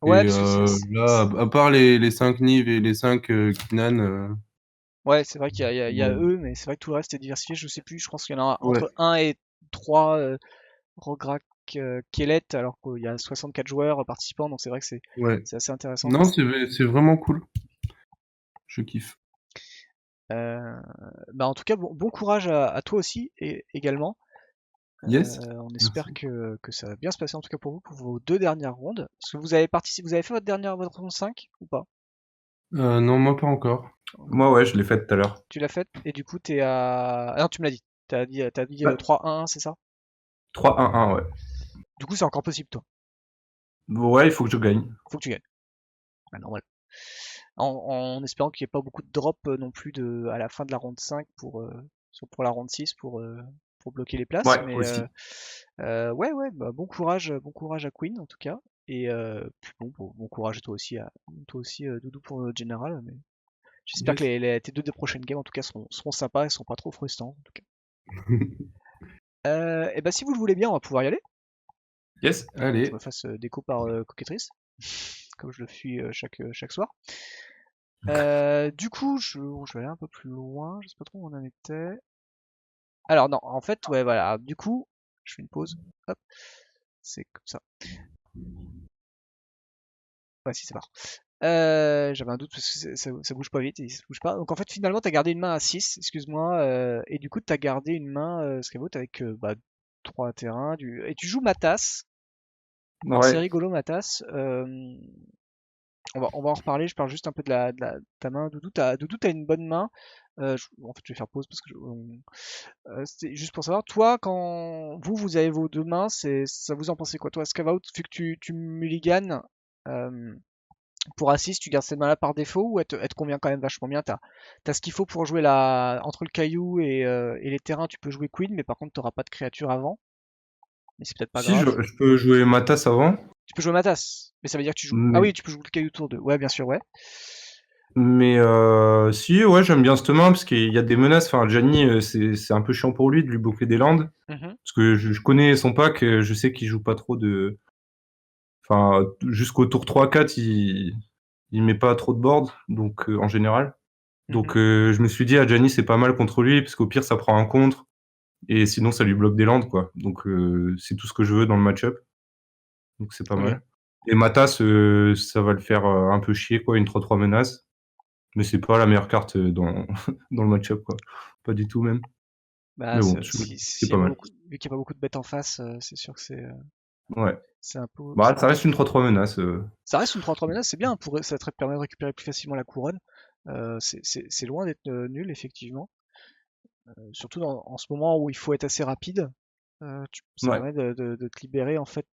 Ouais, Et parce que là, à part les 5 Niv et les 5 Kinan, ouais, c'est vrai qu'il y a bon, eux, mais c'est vrai que tout le reste est diversifié. Je sais plus, je pense qu'il y en a ouais, entre 1 et 3 Rograk Kelet, alors qu'il y a 64 joueurs participants, donc c'est vrai que ouais. c'est assez intéressant. Non, c'est vraiment cool. Je kiffe. Bah en tout cas, bon courage à toi aussi et également. Yes. On Merci. espère que ça va bien se passer en tout cas pour vous pour vos 2 dernières rondes. Est-ce que vous avez participé, vous avez fait votre ronde 5 ou pas? Non, moi pas encore. Moi, ouais, je l'ai fait tout à l'heure. Tu l'as faite et du coup t'es à. Ah non, tu me l'as dit. T'as dit Ouais. 3-1, c'est ça? 3-1-1, ouais. Du coup c'est encore possible toi. Ouais, il faut que je gagne. Faut que tu gagnes. Bah, normal. En espérant qu'il n'y ait pas beaucoup de drop non plus à la fin de la ronde 5 pour la ronde 6 pour bloquer les places. Ouais, Mais aussi. ouais, bah, bon courage à Queen en tout cas. Et puis bon courage à toi aussi Doudou pour notre général. Mais j'espère que Yes. tes deux prochaines games en tout cas seront sympas et seront pas trop frustrants en tout cas. Et bah si vous le voulez bien, on va pouvoir y aller. Yes. Je Allez. me fasse déco par coquettrice, comme je le suis chaque soir. Du coup, je vais aller un peu plus loin, je sais pas trop où on en était. Alors non, en fait, ouais, voilà. Du coup, je fais une pause. Hop, c'est comme ça. Ouais, si, c'est part. J'avais un doute parce que ça bouge pas vite et ça bouge pas. Donc en fait, finalement, t'as gardé une main à 6, excuse-moi, et du coup, t'as gardé une main Skyvote avec 3 terrains. Et tu joues Matas. Alors c'est Ouais. rigolo, Matas. On va en reparler, je parle juste un peu de ta main. Doudou, t'as une bonne main. En fait, je vais faire pause parce que c'est juste pour savoir, toi, quand vous avez vos 2 mains, ça vous en pensez quoi? Toi, Scavout, vu que tu mulliganes pour Assist, tu gardes cette main-là par défaut ou elle te convient quand même vachement bien? T'as ce qu'il faut pour jouer entre le caillou et les terrains, tu peux jouer Queen, mais par contre, t'auras pas de créature avant. Mais c'est peut-être pas Si, je, grave. je peux jouer Matas avant, Tu peux jouer Matas, mais ça veut dire que tu joues. Ah mais, oui, tu peux jouer le caillou tour 2. Ouais, bien sûr, ouais. mais si, ouais, j'aime bien cette main parce qu'il y a des menaces. Enfin, Gianni, c'est un peu chiant pour lui de lui boucler des landes. Mhm. Parce que je connais son pack, je sais qu'il joue pas trop de. Enfin, jusqu'au tour 3-4, il met pas trop de board, donc en général. Mhm. Donc je me suis dit, Gianni, c'est pas mal contre lui, parce qu'au pire, ça prend un contre. Et sinon, ça lui bloque des landes, quoi. Donc c'est tout ce que je veux dans le match-up. Donc c'est pas Ok. mal. Et Matas, ça va le faire un peu chier, quoi, une 3-3 menace. Mais c'est pas la meilleure carte dans, dans le match-up, quoi. Pas du tout, même. Bah, Mais bon, s'il c'est y a pas mal. vu qu'il n'y a pas beaucoup de bêtes en face, c'est sûr que Ouais. c'est un peu. Bah, ça reste une 3-3 menace. Ça reste une 3-3 menace, c'est bien, ça te permet de récupérer plus facilement la couronne. C'est loin d'être nul, effectivement. Surtout en ce moment où il faut être assez rapide. Ça Ouais. permet de te libérer en fait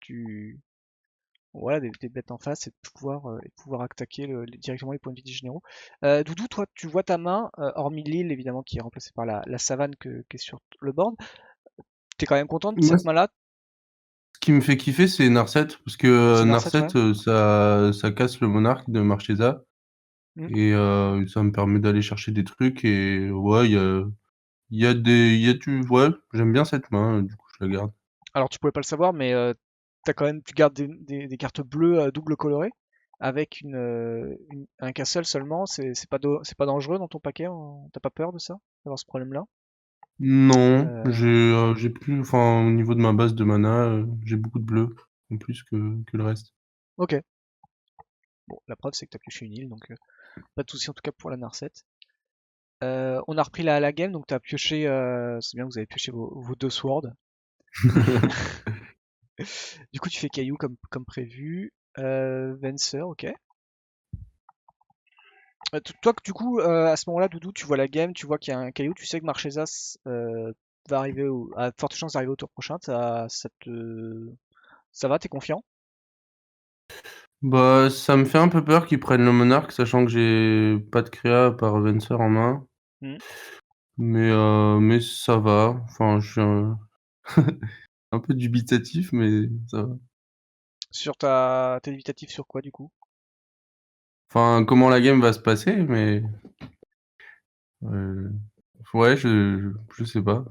voilà, des bêtes en face et de pouvoir attaquer directement les points de vie des généraux. Doudou, toi, tu vois ta main, hormis l'île évidemment qui est remplacée par la savane qui est sur le board. T'es quand même content de Moi, cette main-là? ce qui me fait kiffer, c'est Narset, parce que C'est Narset, ouais. Narset, ça casse le monarque de Marchesa, Mm. et ça me permet d'aller chercher des trucs, et ouais, ouais, j'aime bien cette main, du coup, je la garde. Alors tu pouvais pas le savoir, mais tu gardes des cartes bleues double colorées avec un castle seulement. C'est pas dangereux dans ton paquet? T'as pas peur de ça? D'avoir ce problème-là? Non, Euh, j'ai plus, enfin, au niveau de ma base de mana, j'ai beaucoup de bleu, en plus que le reste. ok. Bon, la preuve c'est que t'as pioché une île, donc pas de souci en tout cas pour la Narset. On a repris la game, donc t'as pioché. C'est bien que vous avez pioché vos 2 swords. Du coup, tu fais caillou comme prévu. Venser, ok. Toi, du coup, à ce moment-là, Doudou, tu vois la game, tu vois qu'il y a un caillou, tu sais que Marchesa va arriver a de fortes chances d'arriver au tour prochain. Ça va, t'es confiant? Bah, ça me fait un peu peur qu'ils prennent le monarque, sachant que j'ai pas de créa par Venser en main. Hmm. Mais ça va. Enfin, je suis un peu dubitatif, mais ça va. Sur t'es dubitatif sur quoi du coup? Enfin, comment la game va se passer, mais euh, ouais, je sais pas.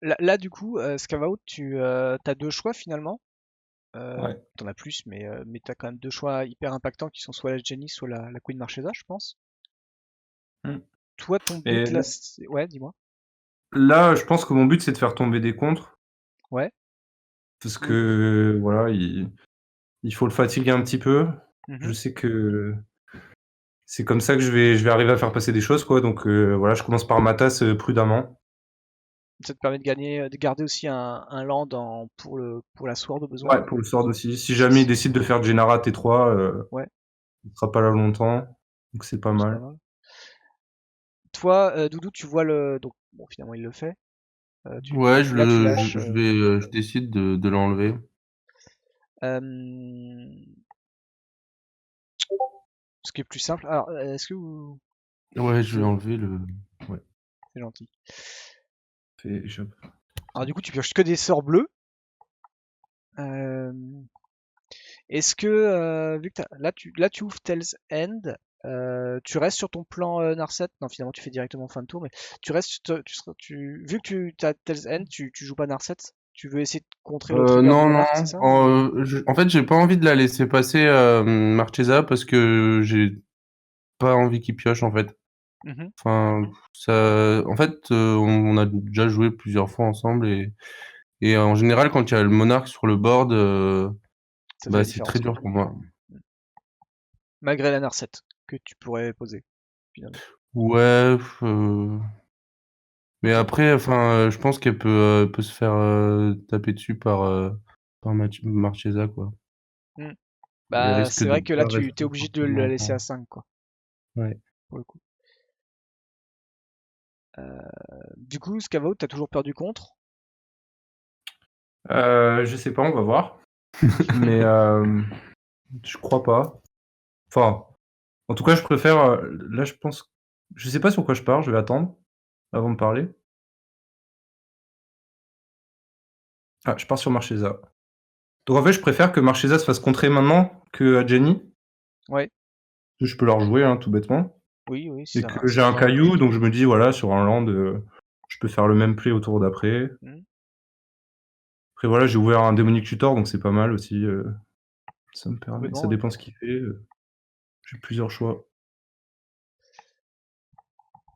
Là, du coup, Scavout, t'as deux choix finalement. Ouais. T'en as plus, mais t'as quand même deux choix hyper impactants qui sont soit la Jenny, soit la Queen Marchesa, je pense. Mm. Toi, ton Et but là, ouais, dis-moi. là, je pense que mon but, c'est de faire tomber des contres. Ouais. Parce Oui. que, voilà, il faut le fatiguer un petit peu. Je Mhm. sais que c'est comme ça que je vais arriver à faire passer des choses, quoi. Donc, voilà, je commence par ma tasse prudemment. Ça te permet de gagner, de garder aussi un land pour la sword au besoin. Ouais, pour le sort aussi. Si Si- jamais il si- décide de faire Genara T3, Ouais, il sera pas là longtemps. Donc, c'est pas c'est pas mal. mal. Toi, Doudou, tu vois le. Donc, bon, finalement, il le fait. Ouais, Là, tu lâches. je décide de l'enlever. Euh, Ce qui est plus simple. Alors, est-ce que vous. Ouais, je vais vous- enlever le. Ouais. C'est gentil. Fait- je- Alors, du coup, tu pioches que des sorts bleus. Euh, Est-ce que, vu que là, tu ouvres Tell's End, tu restes sur ton plan Narset? Non, finalement, tu fais directement fin de tour, mais tu restes, vu que tu as Tell's End, tu joues pas Narset? Tu veux essayer de contrer le trigger du Non, non. monarque, c'est ça? Ou- En fait, j'ai pas envie de la laisser passer Marchesa parce que j'ai pas envie qu'il pioche en fait. Mhm. Enfin, ça, en fait, on a déjà joué plusieurs fois ensemble et en général, quand il y a le monarque sur le board, Ça fait la bah, c'est très différence, quoi. dur pour moi. Malgré la Narset que tu pourrais poser, finalement. Ouais, mais Ok. après, enfin, je pense qu'elle peut se faire taper dessus par Marchesa, quoi. Hmm. Elle Bah, risque c'est de vrai que là, pas tu rester t'es obligé de forcément la laisser longtemps. à 5, quoi, Ouais. pour le coup. Du coup, Scavo, t'as toujours peur du contre? Je sais pas, on va voir. Mais je crois pas. Enfin, en tout cas, je préfère. Là, je pense. Je sais pas sur quoi je pars, je vais attendre avant de parler. Ah, je pars sur Marchesa. Donc en fait, je préfère que Marchesa se fasse contrer maintenant que à Jenny. Ouais. Je peux la rejouer, hein, tout bêtement. Oui, oui, Et ça, que j'ai ça un revient au même caillou, chose. donc je me dis, voilà, sur un land, je peux faire le même play au tour d'après. Hmm. Après, voilà, j'ai ouvert un démonique tutor, donc c'est pas mal aussi. Ça me permet. Ça Complètement, ouais. dépend ce qu'il fait. J'ai plusieurs choix.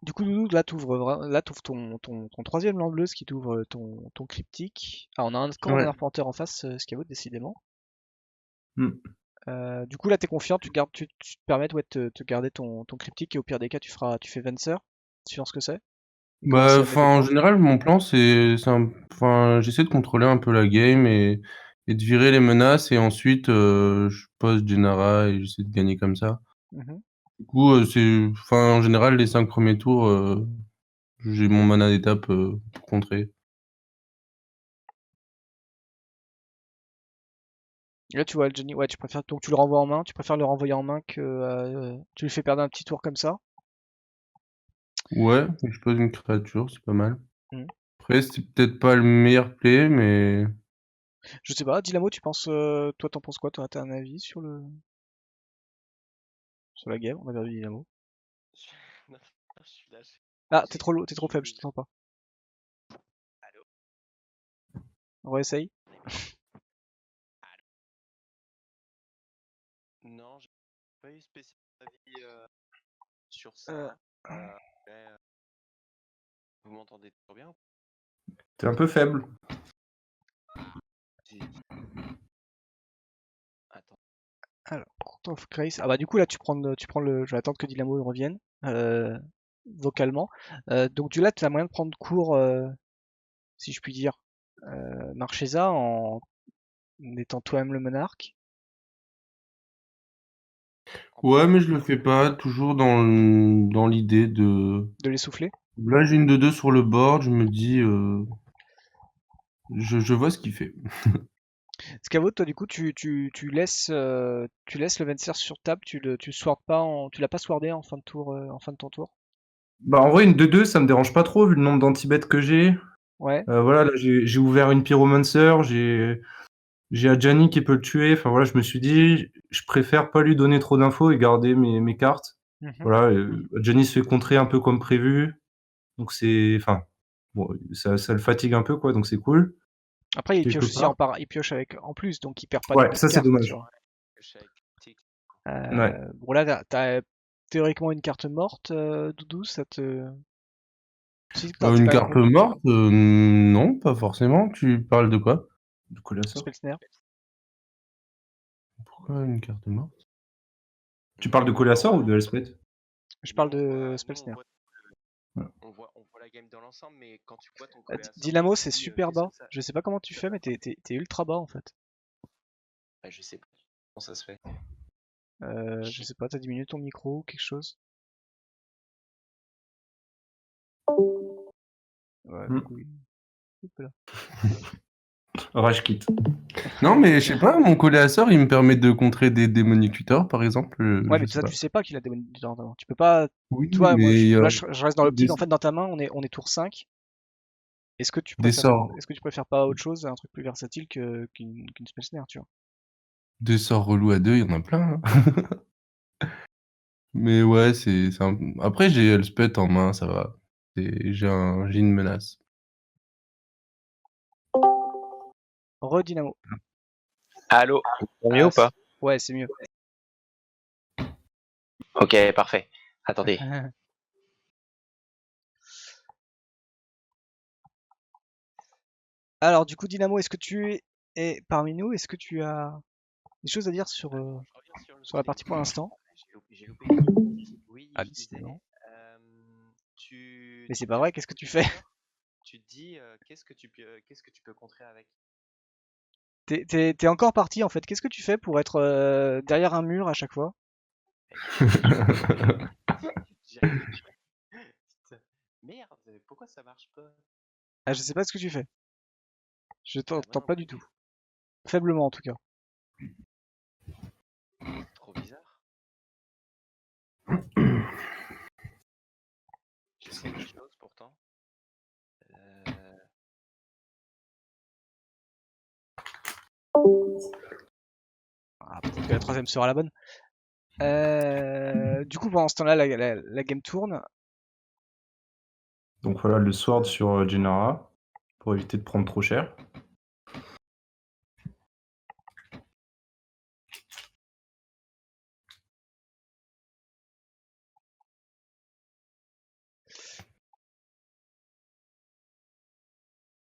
Du coup, Doudou, là, t'ouvres ton troisième land bleu, ce qui t'ouvre ton cryptique. Ah, on a encore un Ouais. arpenteur en face, Scavo, décidément. Hmm. Du coup, là, t'es confiant, tu te permets ouais, de te garder ton cryptique et au pire des cas, tu fais Venser, suivant ce que c'est. Et Bah, commencer à mettre enfin, des en points. général, mon plan, enfin, j'essaie de contrôler un peu la game et de virer les menaces et ensuite, je pose Gennara et j'essaie de gagner comme ça. Mhm. Du coup, enfin, en général, les 5 premiers tours, j'ai mon mana d'étape pour contrer. Et là, tu vois, le Johnny, ouais, donc tu le renvoies en main, tu préfères le renvoyer en main que tu lui fais perdre un petit tour comme ça. Ouais, je pose une créature, c'est pas mal. Mhm. Après, c'est peut-être pas le meilleur play, mais Je sais pas, Dynamo, toi, t'en penses quoi? T'as un avis sur la game? On a perdu Dynamo. Non, je suis là. Ah, t'es trop Je- faible, je t'entends pas. Allô? On réessaye. Non, j'ai pas eu spécialement d'avis sur Euh, ça. Ouais, vous m'entendez toujours bien? T'es un peu faible. Si- Attends. Alors, Court of Grace. Ah bah du coup là je vais attendre que Dynamo revienne vocalement. Donc du là tu as moyen de prendre court, si je puis dire, Marchesa en étant toi-même le monarque. ouais, mais je le fais pas, toujours dans l'idée de De l'essouffler. là, j'ai une de 2 sur le board, je me dis, je vois ce qu'il fait. Scavo, toi du coup tu laisses le Venser sur table, tu le swardes pas tu l'as pas swardé en fin de tour, en fin de ton tour. Bah, en vrai, une 2-2, ça me dérange pas trop vu le nombre d'anti-bêtes que j'ai. Ouais. Voilà, là, j'ai ouvert une Pyromancer, j'ai Adjani qui peut le tuer. Enfin, voilà, je me suis dit, je préfère pas lui donner trop d'infos et garder mes cartes. Mhm. Voilà, Adjani se fait contrer un peu comme prévu. Donc enfin, bon, ça le fatigue un peu, quoi, donc c'est cool. Après, il Quelque pioche aussi part. il pioche en plus, donc il perd pas Ouais, beaucoup ça, de c'est cartes, dommage. tu vois. Ouais. Bon, là, t'as théoriquement une carte morte, Doudou, ça te. Si, t'as Une quand même carte morte? Non, pas forcément. Tu parles de quoi? De Colossor. Spellsnare. Pourquoi une carte morte? Tu parles de Colossor ou de Elspeth? Je parle de Spellsnare. On voit la game dans l'ensemble, mais quand tu vois ton Dynamo, c'est super bas. Je sais pas comment tu fais, mais t'es ultra bas en fait. Je sais pas comment ça se fait. Je sais pas, t'as diminué ton micro ou quelque chose? Ouais, Hmm. du coup, hop là. Rage quitte. Non, mais je sais pas, mon Coléassor, il me permet de contrer des démoniques tutors, par exemple. Ouais, Je mais sais ça, pas. tu sais pas qu'il a des bonnes dedans. Tu peux pas. Oui, Toi, moi, mais là, je reste dans l'optique. des, En fait, dans ta main, on est tour 5. Est-ce que tu des préfères, sorts, est-ce que tu préfères pas autre chose, un truc plus versatile qu'une Spellsnare, tu vois? des sorts relous à 2, il y en a plein, hein. Mais ouais, Après, j'ai Elspeth en main, ça va. J'ai une menace. Redynamo. Allô, c'est mieux ou pas? Ouais, c'est mieux. Ok, parfait. Attendez. Alors, du coup, Dynamo, est-ce que tu es parmi nous? Est-ce que tu as des choses à dire sur la partie pour l'instant? J'ai loupé une partie. Oui, Ah, je disais. décidément. Tu Mais c'est pas vrai, qu'est-ce que tu fais? tu te dis qu'est-ce que tu peux contrer avec? T'es encore parti en fait. Qu'est-ce que tu fais pour être derrière un mur à chaque fois? J'y arrive. Putain. Merde, pourquoi ça marche pas? Ah, je sais pas ce que tu fais. Je Moi t'entends non pas du plus. tout. Faiblement en tout cas. Trop bizarre. J'essaie quelque chose pourtant. Ah, peut-être que la troisième sera la bonne. Du coup, pendant ce temps-là, la game tourne. Donc voilà, le sword sur Gennara, pour éviter de prendre trop cher.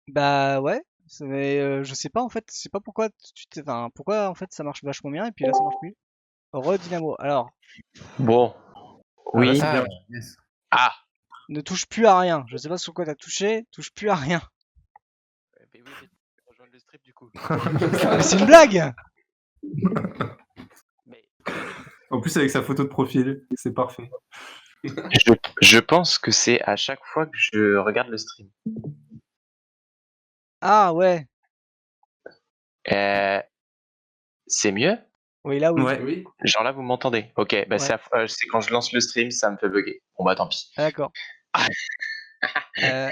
Bah ouais. Mais je sais pas en fait. Je sais pas pourquoi enfin, pourquoi en fait ça marche vachement bien et puis là ça marche plus. Redynamo. Alors, Bon, Ah, là, oui. c'est bien. Yes. Ah, ne touche plus à rien. Je sais pas sur quoi t'as touché. Touche plus à rien. mais oui, mais tu peux rejoindre le strip du coup. Mais c'est une blague! Mais En plus, avec sa photo de profil, c'est parfait. je pense que c'est à chaque fois que je regarde le stream. Ah ouais. C'est mieux? Oui, là oui. Ouais. Oui. Genre là, vous m'entendez? Ok, bah Ouais. c'est quand je lance le stream, ça me fait bugger. Bon bah tant pis. Ah, d'accord. Ah.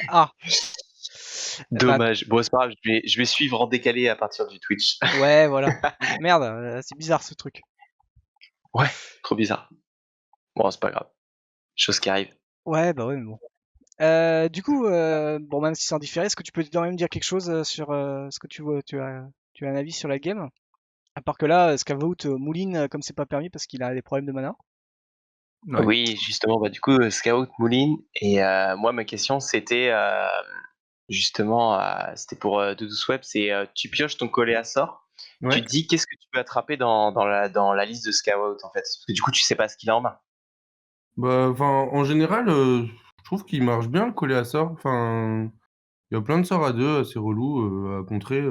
Bah, Dommage. Bon, c'est pas grave, je vais suivre en décalé à partir du Twitch. ouais, voilà. Merde, c'est bizarre ce truc. Ouais, trop bizarre. Bon, c'est pas grave. Chose qui arrive. Ouais, bah ouais, mais bon. Du coup, bon, même si c'est en différé, est-ce que tu peux quand même dire quelque chose sur ce que tu vois, tu as un avis sur la game? À part que là, Scavout mouline comme c'est pas permis parce qu'il a des problèmes de mana. Ouais. Oui, justement, bah du coup, Scout Mouline. Et moi, ma question, c'était justement, c'était pour Doudou Web, c'est tu pioches ton collet à sort. Tu Ouais. te dis qu'est-ce que tu peux attraper dans la liste de Scout en fait. Parce que du coup, tu sais pas ce qu'il a en main. Bah, enfin, en général, je trouve qu'il marche bien le collet à sort. Enfin, il y a plein de sorts à 2 assez relous à contrer.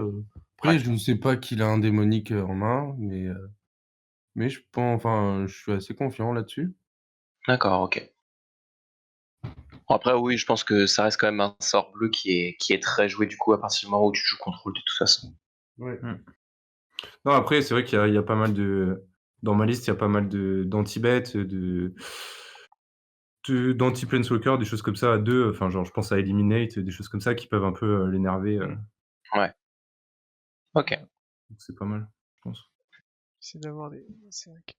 Après, Ouais. je ne sais pas qu'il a un démonique en main, mais je pense, enfin, je suis assez confiant là-dessus. D'accord, ok. Bon, après, oui, je pense que ça reste quand même un sort bleu qui est très joué du coup à partir du moment où tu joues contrôle de toute façon. Ouais. Non, après, c'est vrai qu'il y a pas mal de. Dans ma liste, il y a pas mal d'anti-bêtes, d'anti-planeswalker, des choses comme ça à 2, enfin genre je pense à Eliminate, des choses comme ça qui peuvent un peu l'énerver. Ouais. Ok. Donc c'est pas mal, je pense. J'essaie d'avoir des. C'est vrai que.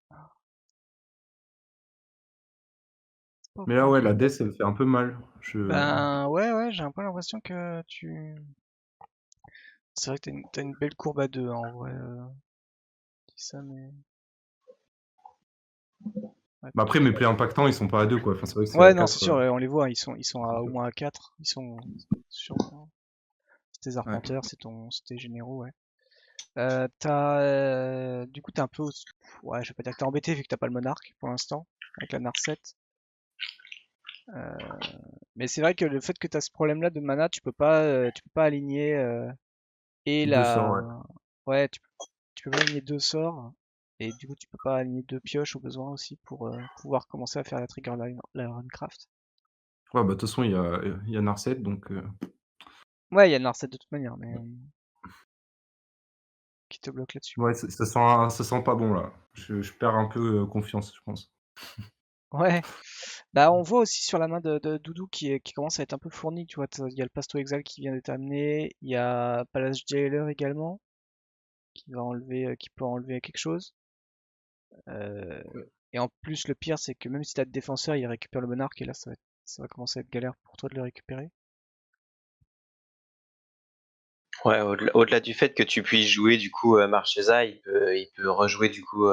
C'est pas Mais là, fou. ouais, la death, ça me fait un peu mal. Ben ouais, j'ai un peu l'impression que tu. C'est vrai que t'as une belle courbe à 2 en vrai. Je dis ça, mais. Ouais, Bah après, mes plays impactants, ils sont pas à 2, quoi. Enfin, c'est vrai que c'est à ouais, non, 4. c'est sûr, ouais, on les voit, ils sont à, au moins à 4. Ils sont sur. C'est tes arpenteurs, c'est tes généraux, ouais. Du coup, t'es un peu. Ouais, je vais pas dire que t'es embêté vu que t'as pas le monarque pour l'instant, avec la Narset. Mais c'est vrai que le fait que t'as ce problème-là de mana, tu peux pas aligner et 2 sorts, ouais. Ouais, tu peux pas aligner 2 sorts. Et du coup, tu peux pas aligner 2 pioches au besoin aussi pour pouvoir commencer à faire la trigger la Runecraft. Ouais, bah de toute façon, il y a Narset, donc Ouais, il y a Narset de toute manière, mais qui te bloque là-dessus. ouais, ça sent pas bon, là. Je perds un peu confiance, je pense. Ouais. Bah, on voit aussi sur la main de Doudou qui commence à être un peu fourni, tu vois. Il y a le Pasto Exile qui vient d'être amené, il y a Palace Jailer également, qui peut enlever quelque chose. Ouais. Et en plus, le pire, c'est que même si t'as de défenseur, il récupère le monarque, et là, ça va commencer à être galère pour toi de le récupérer. Ouais, au-delà du fait que tu puisses jouer du coup Marchesa, il peut rejouer du coup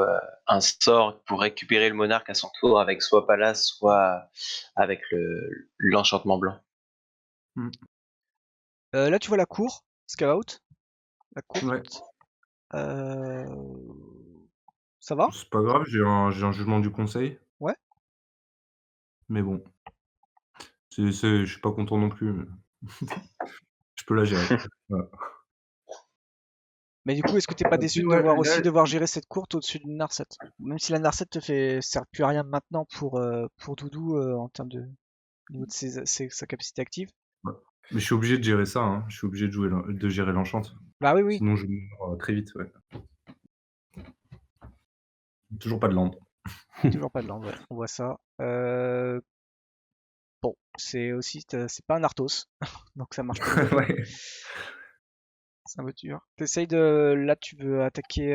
un sort pour récupérer le monarque à son tour avec soit Palace, soit avec l'enchantement blanc. Mm. Là, tu vois la cour, Scout, la courte. Ouais. Ça va? C'est pas grave, j'ai un jugement du conseil. Ouais. Mais bon, je suis pas content non plus. Mais je peux la gérer. Voilà. Mais du coup, est-ce que t'es pas déçu Après, de ouais, devoir gérer cette courte au-dessus d'une Narset? Même si la Narset sert plus à rien maintenant pour Doudou en termes de niveau de sa capacité active. ouais. Mais je suis obligé de gérer ça, hein. Je suis obligé de gérer l'enchant. Bah oui, oui. Sinon, je meurs très vite, ouais. Toujours pas de land. Toujours pas de land, ouais. On voit ça. Bon, c'est pas un Arthos, donc ça marche pas non plus. Ouais. C'est un peu dur. Là, tu veux attaquer.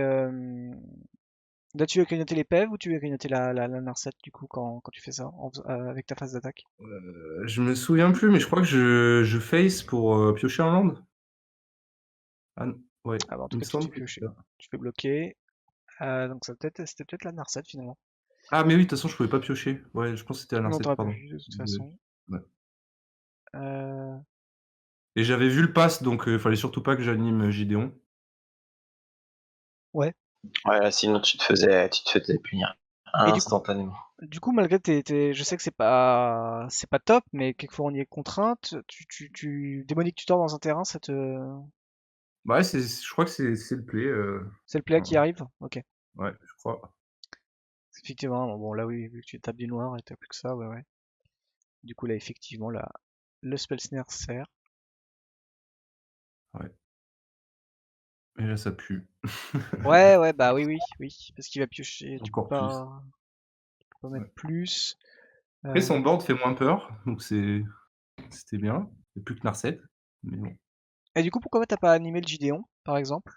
Là, tu veux grignoter les PEV ou tu veux grignoter la Narset du coup quand tu fais ça avec ta phase d'attaque? Je me souviens plus, mais je crois que je face pour piocher un land. Ah, ouais, Ah bah, en tout il me cas, tu t'es semble que pioché. c'est ça. Tu fais bloquer. Donc c'était peut-être la Narset finalement. Ah, mais oui, de toute façon, je pouvais pas piocher. Ouais, je pense que c'était à Non, l'Inset, t'aurais pas pardon. vu de toute Désolé. façon. Ouais. Euh, Et j'avais vu le pass, donc il fallait surtout pas que j'anime Gideon. Ouais. Ouais, là, sinon tu te faisais punir Et du coup, instantanément. malgré je sais que c'est pas top, mais quelquefois on y est contrainte. Démonique tutor dans un terrain, Bah ouais, je crois que c'est le play. c'est le play qui Enfin, arrive? Ok. ouais, je crois. Effectivement, bon là oui, vu que tu tapes du noir et t'as plus que ça, ouais. Du coup là effectivement le spell snare sert. Ouais. Et là, ça pue. Ouais, bah oui, parce qu'il va piocher, Encore plus. tu peux pas mettre Ouais. plus. Après, son board fait moins peur, donc c'était bien. Il n'y a plus que Narset, mais bon. Et du coup, pourquoi t'as pas animé le Gideon, par exemple,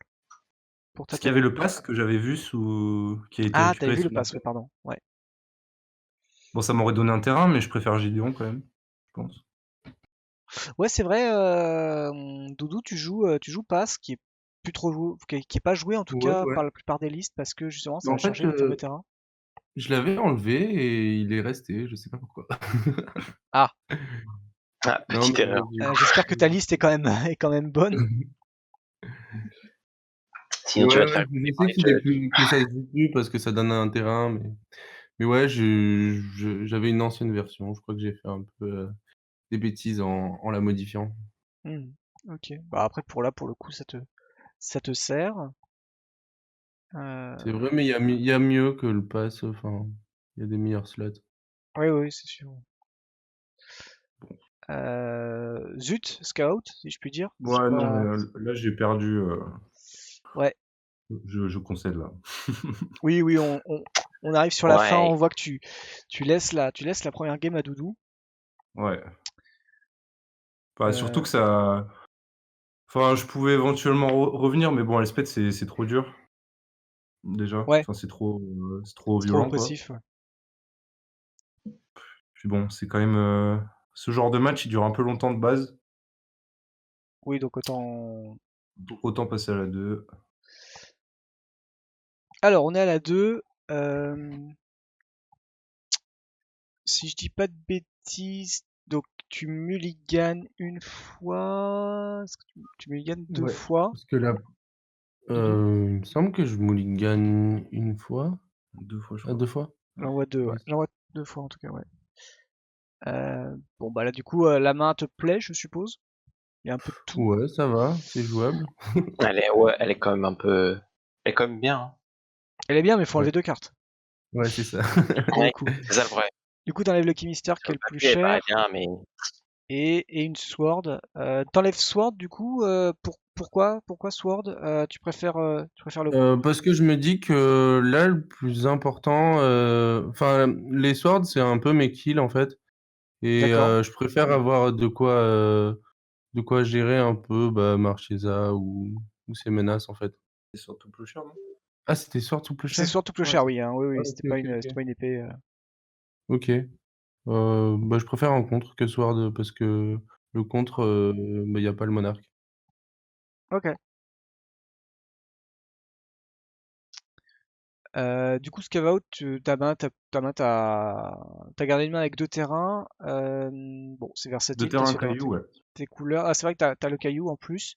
pour Parce qu'il y avait taper? le pass que j'avais vu qui a été Ah, t'avais récupéré vu le sous pass, Narset. ouais, pardon. Ouais. Bon, ça m'aurait donné un terrain, mais je préfère Gideon quand même, je pense. Ouais, c'est vrai, Doudou, tu joues pass, qui est plus trop joué, qui est pas joué en tout Ouais, cas ouais. par la plupart des listes parce que justement Mais ça en a fait, chargé les fameux terrains. Je l'avais enlevé et il est resté, je sais pas pourquoi. Ah, Ah, Non, petite mais erreur. j'espère que ta liste est est quand même bonne. Sinon tu vas te ouais, faire je couper par sais les qu'il est judges. plus, que ça se joue plus parce que ça donne un terrain, mais ouais, j'avais une ancienne version. Je crois que j'ai fait un peu des bêtises en la modifiant. Hmm, ok. Bah après pour le coup ça te sert. C'est Euh, vrai, mais il y a mieux que le pass. Enfin, il y a des meilleurs slots. oui, c'est sûr. Zut, Scout, si je puis dire. C'est Ouais, non, pas. mais là, j'ai perdu. Ouais. Je concède là. Oui, On arrive sur la fin, Ouais. on voit que tu laisses la première game à Doudou. Ouais. Enfin, surtout Euh, que ça. Enfin, je pouvais éventuellement revenir, mais bon, à l'espèce, c'est trop dur, déjà. Ouais, Enfin, c'est trop c'est trop violent, quoi. oppressif. Ouais. Puis bon, c'est quand même. Ce genre de match, il dure un peu longtemps de base. Oui, donc autant. Donc, autant passer à la 2. Alors, on est à la 2. Si je dis pas de bêtises, donc tu mulliganes une fois. Est-ce que tu mulliganes 2 Ouais. fois, Parce que là, Doudou? il me semble que je mulligan une fois. 2 fois, je Ah, crois. 2 fois? J'en vois 2, ouais. Ouais. J'en vois 2 fois en tout cas, ouais. Bon, bah là, du coup, la main te plaît, je suppose. Il y a un peu de tout. Ouais, ça va, c'est jouable. Elle est quand même un peu. Elle est quand même bien. Hein. Elle est bien, mais faut Ouais. enlever 2 cartes. Ouais, c'est ça. Pour le coup. C'est ça le problème. Du coup, t'enlèves le Keymister qui Sur est le le plus papier, elle paraît cher. bien, mais. Et une Sword. T'enlèves Sword, du coup, pourquoi Sword? Tu préfères le. Parce que je me dis que là, le plus important, enfin, les swords, c'est un peu mes kills en fait. Et D'accord. je préfère avoir de quoi gérer un peu Marchesa ou ses menaces en fait. C'est surtout plus cher, non? Ah, c'était sword ou C'est cher? Sword tout plus Ouais. cher, oui, hein. Oui, Ah, oui, ok, ok, c'était ok. pas une épée. Ok. Je préfère un contre que sword parce que le contre, il y a pas le monarque. Ok. Du coup, Scavout, t'as gardé une main avec 2 terrains. Bon, c'est De versatile, terrain t'essaies d'avoir caillou, ouais. tes couleurs. Ah, c'est vrai que t'as le caillou en plus.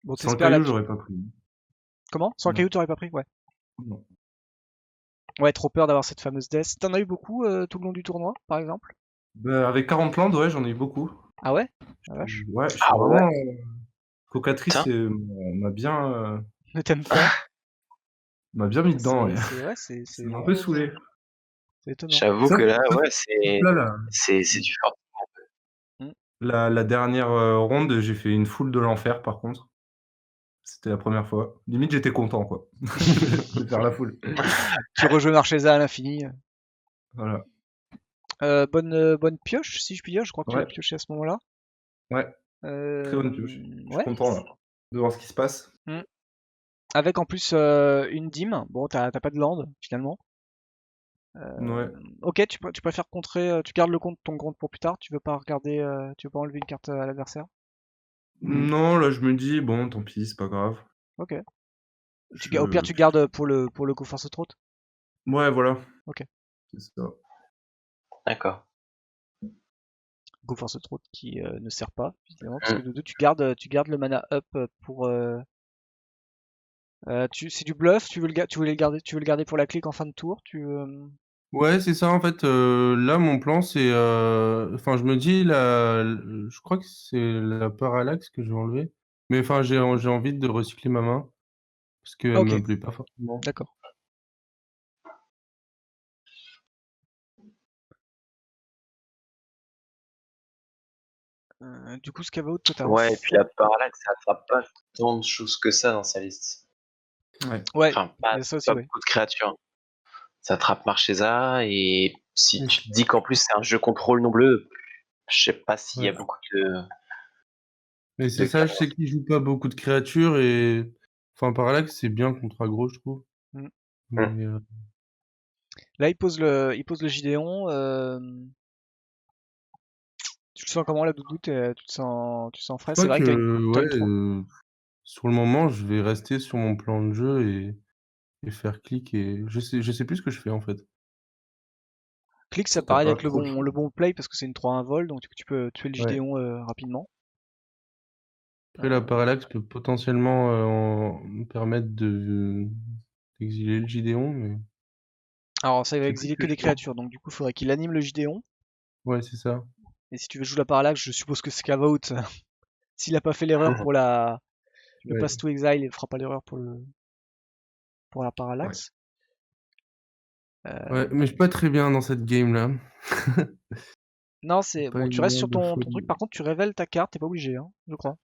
Bon, Sans le t'espères la. caillou, j'aurais pas pris. Comment? Sans le caillou, Non. t'aurais pas pris? Ouais. Non. Ouais, trop peur d'avoir cette fameuse death. T'en as eu beaucoup tout le long du tournoi, par exemple? Bah, avec 40 landes, ouais, j'en ai eu beaucoup. Ah ouais? La vache. Ouais, je suis Ah ouais, vraiment. Cocatrice putain. Ne t'aime pas? m'a bien mis dedans, ouais. Ouais, Ça c'est m'a un peu vraiment. saoulé. C'est étonnant. J'avoue Sauf, que là, sauf, ouais, sauf là, là, c'est du fort. Hmm. la dernière ronde, j'ai fait une foule de l'enfer, par contre. C'était la première fois. Limite, j'étais content, quoi, de faire la foule. Tu rejoues Marchesa à l'infini. Voilà. Bonne pioche, si je puis dire. Je crois que tu as Ouais, pioché à ce moment-là. ouais, très bonne pioche. Je suis Ouais. content, là, de voir ce qui se passe. Hmm. Avec en plus une dîme. Bon, t'as pas de land finalement. Ouais. Ok, tu préfères contrer. Tu gardes ton compte pour plus tard. Tu veux pas enlever une carte à l'adversaire. Non, là, je me dis, bon, tant pis, c'est pas grave. Ok. Au pire, Je... tu gardes pour le coup force trot. Ouais, voilà. Ok. C'est ça. D'accord. Go force trot qui ne sert pas évidemment parce que Mm. de deux tu gardes le mana up pour. C'est du bluff. Tu veux le garder pour la clique en fin de tour. Ouais, c'est ça en fait. Là, mon plan, c'est, enfin, je me dis je crois que c'est la parallaxe que je vais enlever. Mais enfin, j'ai envie de recycler ma main parce qu'elle Ok, me plaît pas forcément. d'accord. Du coup, Scavout, toi t'as Ouais, et puis enfin. la parallaxe, ça fera pas tant de choses que ça dans sa liste. Ouais. Ouais, Enfin, il y a ça aussi, pas ouais. beaucoup de créatures. Ça attrape Marchesa, et si Mais tu te dis qu'en plus c'est un jeu contrôle non bleu, je sais pas s'il y a ouais. beaucoup Mais de c'est ça, je sais créatures. qu'il joue pas beaucoup de créatures et enfin, parallaxe, c'est bien contre aggro, je trouve. Mm. Mm. Mais Là, il pose le Gideon. Tu le sens comment là, Doudou? Tu te sens je frais? C'est crois vrai que que t'as ouais, une 3. sur le moment, je vais rester sur mon plan de jeu et faire clic et je sais plus ce que je fais en fait. Click, ça T'as paraît pas être le trop le bon, choix. le bon play parce que c'est une 3-1 vol, donc tu peux tuer le Ouais. Gideon rapidement. Après la Euh, parallaxe peut potentiellement, me permettre d'exiler le Gideon, mais Alors, ça il va C'est plus exiler que que je des fais. créatures, donc du coup, il faudrait qu'il anime le Gideon. ouais, c'est ça. Et si tu veux jouer la parallaxe, je suppose que Scavout, s'il a pas fait l'erreur pour le Ouais. pass to exile, il fera pas l'erreur pour la Ouais. parallaxe. Ouais, mais je suis pas très bien dans cette game-là. Non, C'est c'est pas bon. Tu restes évident sur de ton truc. folie. Par contre, tu révèles ta carte. T'es pas obligé, hein, je crois.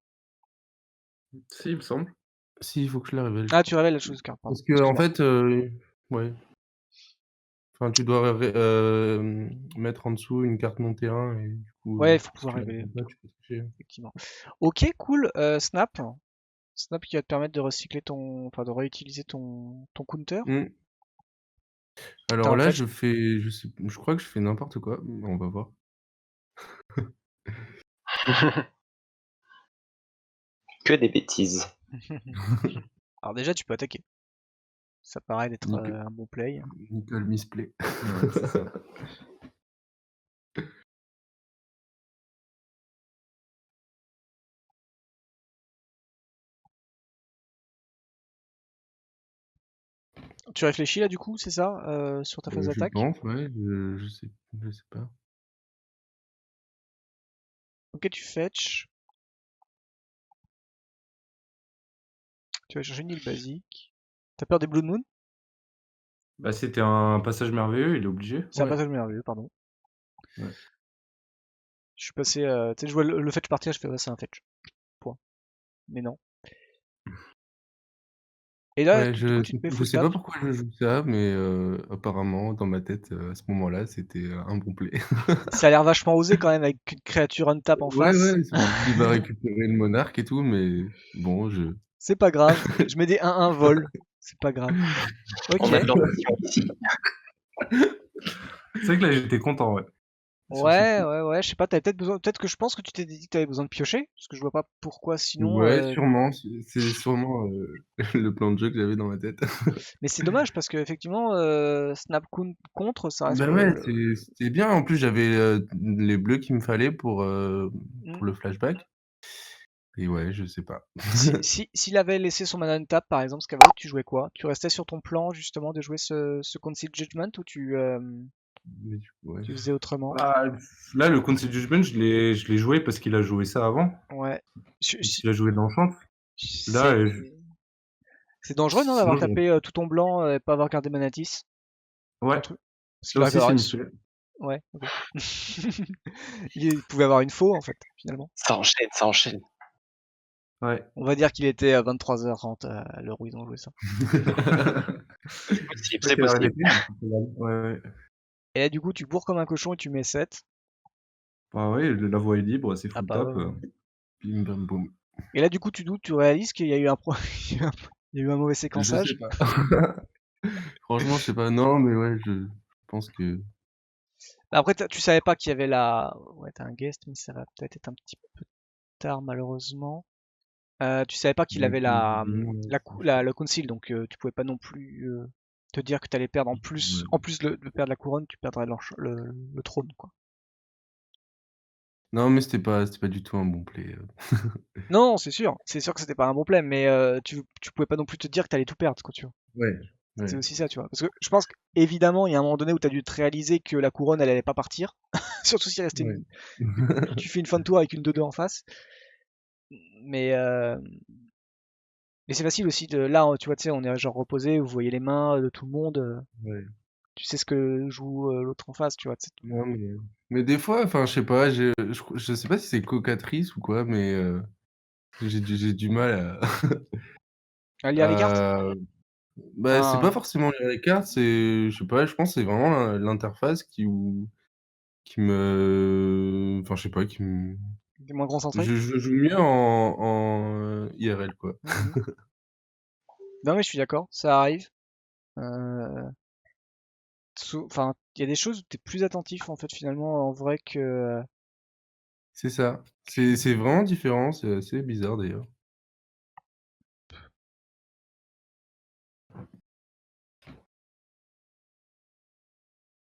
Si, il me semble. Si, il faut que je la révèle, je Ah, tu crois. révèles la chose carte. Pardon. Parce que en Excuse-moi. fait, ouais. Enfin, tu dois mettre en dessous une carte non terrain et du coup, Ouais, il faut si pouvoir tu la révéler, révèles pas, tu peux tricher. effectivement. Ok, cool. Snap. Snap qui va te permettre de recycler enfin de réutiliser ton counter. Mmh. T'as Alors un là, fetch. je crois que je fais n'importe quoi, mais on va voir. Que des bêtises. Alors déjà, tu peux attaquer. Ça paraît d'être Nickel. un bon play. Nickel misplay. Ouais, c'est ça. Tu réfléchis là du coup, c'est ça, sur ta phase Je d'attaque? pense, ouais, je sais pas. Ok, tu fetch. Tu vas chercher une île basique. T'as peur des Blood Moon? Bah, c'était un passage merveilleux, il est obligé. C'est un Ouais. passage merveilleux, pardon. Ouais. Je suis passé, tu sais, je vois le fetch partir, je fais ouais, c'est un fetch. Point. Mais non. Et là, Ouais, du coup, tu te mets je full sais tap. pas pourquoi je joue ça, mais apparemment, dans ma tête, à ce moment-là, c'était un bon play. Ça a l'air vachement osé quand même avec une créature untap en Ouais, face. ouais, il va récupérer le monarque et tout, mais bon, C'est pas grave. Je mets des 1-1 vol. C'est pas grave. On Ok. a de l'ambition ici. C'est vrai que là, j'étais content, ouais. Sur ce Ouais, coup. ouais, ouais. Je sais pas, t'avais peut-être besoin. Peut-être que je pense que tu t'es dit que t'avais besoin de piocher. Parce que je vois pas pourquoi sinon. Ouais, sûrement, c'est sûrement le plan de jeu que j'avais dans ma tête. Mais c'est dommage parce que effectivement, contre, ça reste Bah ouais, c'est bien. En plus, j'avais les bleus qu'il me fallait Mm. pour le flashback. Et ouais, je sais pas. S'il avait laissé son mana untap par exemple, Scavro, tu jouais quoi? Tu restais sur ton plan justement de jouer ce Concealed Judgment ou Mais du coup, ouais. tu faisais autrement? Bah, là, le Concealed Judgment, je l'ai joué parce qu'il a joué ça avant. Ouais. S'il a joué de l'enchant. Là, C'est c'est dangereux non d'avoir sinon, tapé tout ton blanc et pas avoir gardé Manatis? ouais, Un truc. Parce ça qu'il aurait pu aussi, avoir c'est une. une spé. Ouais, ok. Il pouvait avoir une faux en fait, finalement. Ça enchaîne, ça enchaîne. Ouais. On va dire qu'il était à 23h30 à l'heure où ils ont joué ça. C'est possible, Pas c'est quelle heure il possible. était, mais c'était là. Ouais, ouais. Et là, du coup, tu bourres comme un cochon et tu mets 7. Bah ouais, la voie est libre, c'est Ah full bah tap. ouais, ouais. Bim bam boum. Et là, du coup, tu doutes, tu réalises qu'il y a eu il y a il y a eu un mauvais Je sais séquençage. pas. Franchement, je sais pas. Non, mais ouais, je pense que Après, tu savais pas qu'il y avait la. Ouais, t'as un guest, mais ça va peut-être être un petit peu tard, malheureusement. Tu savais pas qu'il donc, avait bon, le conceal, donc tu pouvais pas non plus te dire que t'allais perdre en plus. ouais. En plus de perdre la couronne, tu perdrais le trône, quoi. Non, mais c'était pas du tout un bon play. Non, c'est sûr. C'est sûr que c'était pas un bon play, mais tu pouvais pas non plus te dire que t'allais tout perdre, quoi, tu vois. Ouais, C'est ouais. aussi ça, tu vois. Parce que je pense qu'évidemment, il y a un moment donné où t'as dû te réaliser que la couronne, elle allait pas partir. Surtout s'il restait Ouais. tu fais une fin de tour avec une 2-2 en face. Mais, euh, mais c'est facile aussi de. Là, tu vois, tu sais, on est genre reposé, vous voyez les mains de tout le monde. Ouais. Tu sais ce que joue l'autre en face, tu vois. Non, mais des fois, enfin, je sais pas, je sais pas si c'est cocatrice ou quoi, mais j'ai du mal À lire les cartes? à bah, c'est pas Enfin, forcément lire les cartes, c'est je sais pas, je pense que c'est vraiment l'interface qui me enfin, je sais pas, qui me des moins concentrés. je joue mieux en IRL, quoi. Mhm. Non, mais je suis d'accord, ça arrive. Euh, Enfin, il y a des choses où t'es plus attentif en fait finalement en vrai que. C'est ça. C'est vraiment différent, c'est assez bizarre d'ailleurs.